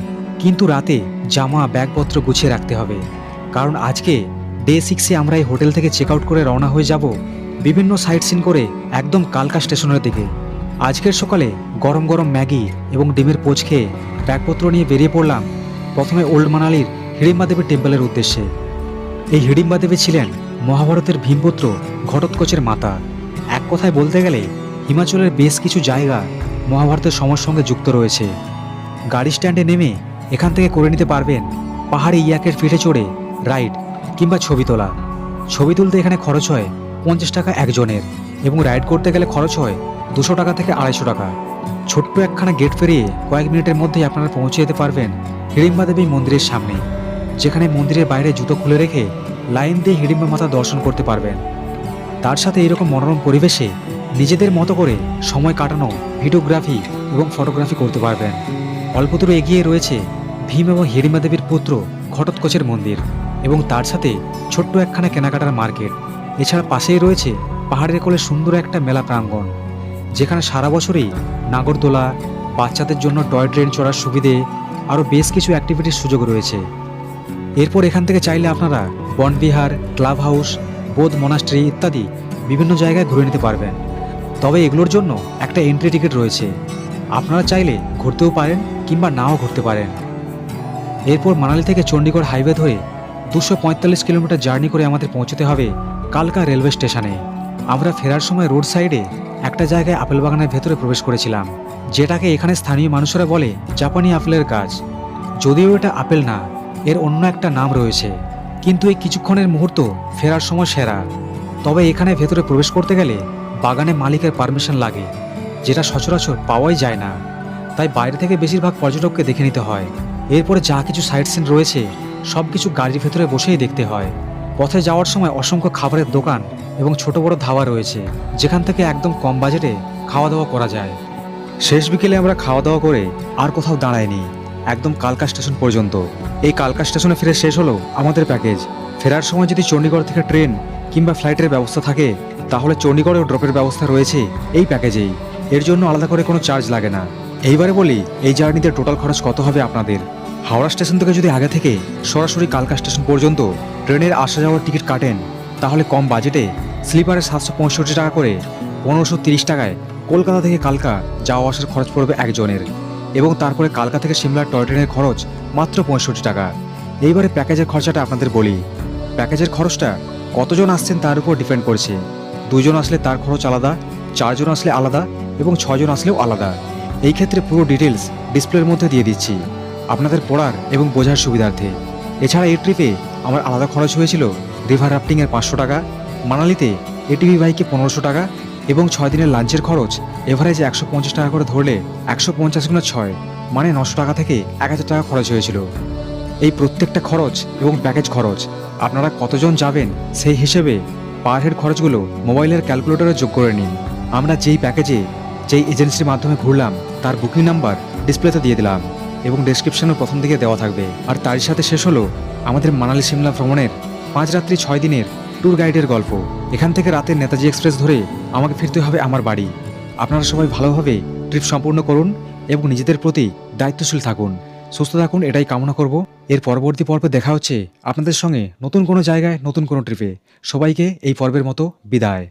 [SPEAKER 1] কিন্তু রাতে জামা ব্যাগপত্র গুছিয়ে রাখতে হবে, কারণ আজকে ডে 6-এ আমরা এই হোটেল থেকে চেক আউট করে রওনা হয়ে যাব বিভিন্ন সাইট সিন করে একদম কালকা স্টেশনের দিকে। আজকের সকালে গরম গরম ম্যাগি এবং ডিমের পোচ খেয়ে ব্যাগপত্র নিয়ে বেরিয়ে পড়লাম প্রথমে ওল্ড মানালির হিড়িম্বা দেবী টেম্পলের উদ্দেশ্যে। এই হিড়িম্বা দেবী ছিলেন মহাভারতের ভীমপুত্র ঘটোৎকচের মাতা। এক কথায় বলতে গেলে হিমাচলের বেশ কিছু জায়গা মহাভারতের সময়ের সঙ্গে যুক্ত রয়েছে। গাড়ি স্ট্যান্ডে নেমে এখান থেকে করে নিতে পারবেন পাহাড়ি ইয়াকের পিঠে চড়ে রাইড কিংবা ছবি তোলা। ছবি তুলতে এখানে খরচ হয় 50 টাকা একজনের, এবং রাইড করতে গেলে খরচ হয় 200 টাকা থেকে 250 টাকা। ছোট্ট একখানা গেট পেরিয়ে কয়েক মিনিটের মধ্যেই আপনারা পৌঁছে যেতে পারবেন হিড়িম্বা দেবী মন্দিরের সামনে, যেখানে মন্দিরের বাইরে জুতো খুলে রেখে লাইন দিয়ে হিড়িম্বা মাতা দর্শন করতে পারবেন। তার সাথে এরকম মনোরম পরিবেশে নিজেদের মতো করে সময় কাটানো, ভিডিওগ্রাফি এবং ফটোগ্রাফি করতে পারবেন। অল্প দূরে এগিয়ে রয়েছে ভীম এবং হিড়িম্বা দেবীর পুত্র ঘটোৎকচের মন্দির, এবং তার সাথে ছোট্ট একখানা কেনাকাটার মার্কেট। এছাড়া পাশেই রয়েছে পাহাড়ের কোলে সুন্দর একটা মেলা প্রাঙ্গণ, যেখানে সারা বছরই নাগরদোলা, বাচ্চাদের জন্য টয় ট্রেন চড়ার সুবিধে, আরও বেশ কিছু অ্যাক্টিভিটির সুযোগ রয়েছে। এরপর এখান থেকে চাইলে আপনারা বনবিহার, ক্লাব হাউস, বোধ মনাস্ট্রি ইত্যাদি বিভিন্ন জায়গায় ঘুরে নিতে পারবেন। তবে এগুলোর জন্য একটা এন্ট্রি টিকিট রয়েছে, আপনারা চাইলে ঘুরতেও পারেন কিংবা নাও ঘুরতে পারেন। এরপর মানালি থেকে চণ্ডীগড় হাইওয়ে ধরে 245 কিলোমিটার জার্নি করে আমাদের পৌঁছতে হবে কালকা রেলওয়ে স্টেশনে। আমরা ফেরার সময় রোড সাইডে একটা জায়গায় আপেল বাগানের ভেতরে প্রবেশ করেছিলাম, যেটাকে এখানে স্থানীয় মানুষেরা বলে জাপানি আপেলের গাছ। যদিও এটা আপেল না, এর অন্য একটা নাম রয়েছে, কিন্তু এই কিছুক্ষণের মুহূর্ত ফেরার সময় সেরা। তবে এখানে ভেতরে প্রবেশ করতে গেলে বাগানে মালিকের পারমিশন লাগে, যেটা সচরাচর পাওয়াই যায় না, তাই বাইরে থেকে বেশিরভাগ পর্যটককে দেখে নিতে হয়। এরপরে যা কিছু সাইট সিন রয়েছে সব কিছু গাড়ির ভেতরে বসেই দেখতে হয়। পথে যাওয়ার সময় অসংখ্য খাবারের দোকান এবং ছোট বড় ধাবা রয়েছে, যেখান থেকে একদম কম বাজেটে খাওয়া দাওয়া করা যায়। শেষ বিকেলে আমরা খাওয়া দাওয়া করে আর কোথাও দাঁড়াইনি, একদম কালকা স্টেশন পর্যন্ত। এই কালকা স্টেশনে ফিরে শেষ হলো আমাদের প্যাকেজ। ফেরার সময় যদি চণ্ডীগড় থেকে ট্রেন কিংবা ফ্লাইটের ব্যবস্থা থাকে, তাহলে চণ্ডীগড়েও ড্রপের ব্যবস্থা রয়েছে এই প্যাকেজেই। এর জন্য আলাদা করে কোনো চার্জ লাগে না। এইবারে বলি, এই জার্নিতে টোটাল খরচ কত হবে আপনাদের। হাওড়া স্টেশন থেকে যদি আগে থেকে সরাসরি কালকা স্টেশন পর্যন্ত ট্রেনের আসা যাওয়ার টিকিট কাটেন, তাহলে কম বাজেটে স্লিপারে 765 টাকা করে 1530 টাকায় কলকাতা থেকে কালকা যাওয়া আসার খরচ পড়বে একজনের, এবং তারপরে কালকা থেকে সিমলার টয় ট্রেনের খরচ মাত্র 65 টাকা। এইবারে প্যাকেজের খরচাটা আপনাদের বলি। প্যাকেজের খরচটা কতজন আসছেন তার উপর ডিপেন্ড করছে। 2 জন আসলে তার খরচ আলাদা, 4 জন আসলে আলাদা, এবং 6 জন আসলেও আলাদা। এই ক্ষেত্রে পুরো ডিটেলস ডিসপ্লের মধ্যে দিয়ে দিচ্ছি আপনাদের পড়ার এবং বোঝার সুবিধার্থে। এছাড়া এই ট্রিপে আমার আলাদা খরচ হয়েছিল রিভার রাফটিংয়ের 500 টাকা, মানালিতে এটিভি বাইকে 1500 টাকা, এবং 6 দিনের লাঞ্চের খরচ এভারেজে 150 টাকা করে ধরলে 150 গুণা 6 মানে 900 টাকা থেকে 1000 টাকা খরচ হয়েছিল। এই প্রত্যেকটা খরচ এবং প্যাকেজ খরচ আপনারা কতজন যাবেন সেই হিসেবে পার হেড খরচগুলো মোবাইলের ক্যালকুলেটরে যোগ করে নিন। আমরা যেই প্যাকেজে যেই এজেন্সির মাধ্যমে ঘুরলাম তার বুকিং নাম্বার ডিসপ্লেতে দিয়ে দিলাম, এবং ডেসক্রিপশনের প্রথম দিকে দেওয়া থাকবে। আর তারই সাথে শেষ হলো আমাদের মানালি সিমলা ভ্রমণের 5 রাত্রি 6 দিনের ট্যুর গাইডের গল্প। এখান থেকে রাতের নেতাজি এক্সপ্রেস ধরে আমাকে ফিরতে হবে আমার বাড়ি। আপনারা সবাই ভালোভাবে ট্রিপ সম্পূর্ণ করুন এবং নিজেদের প্রতি দায়িত্বশীল থাকুন, সুস্থ থাকুন, এটাই কামনা করব। এর পরবর্তী পর্বে দেখা হচ্ছে আপনাদের সঙ্গে নতুন কোনো জায়গায় নতুন কোনো ট্রিপে। সবাইকে এই পর্বের মতো বিদায়।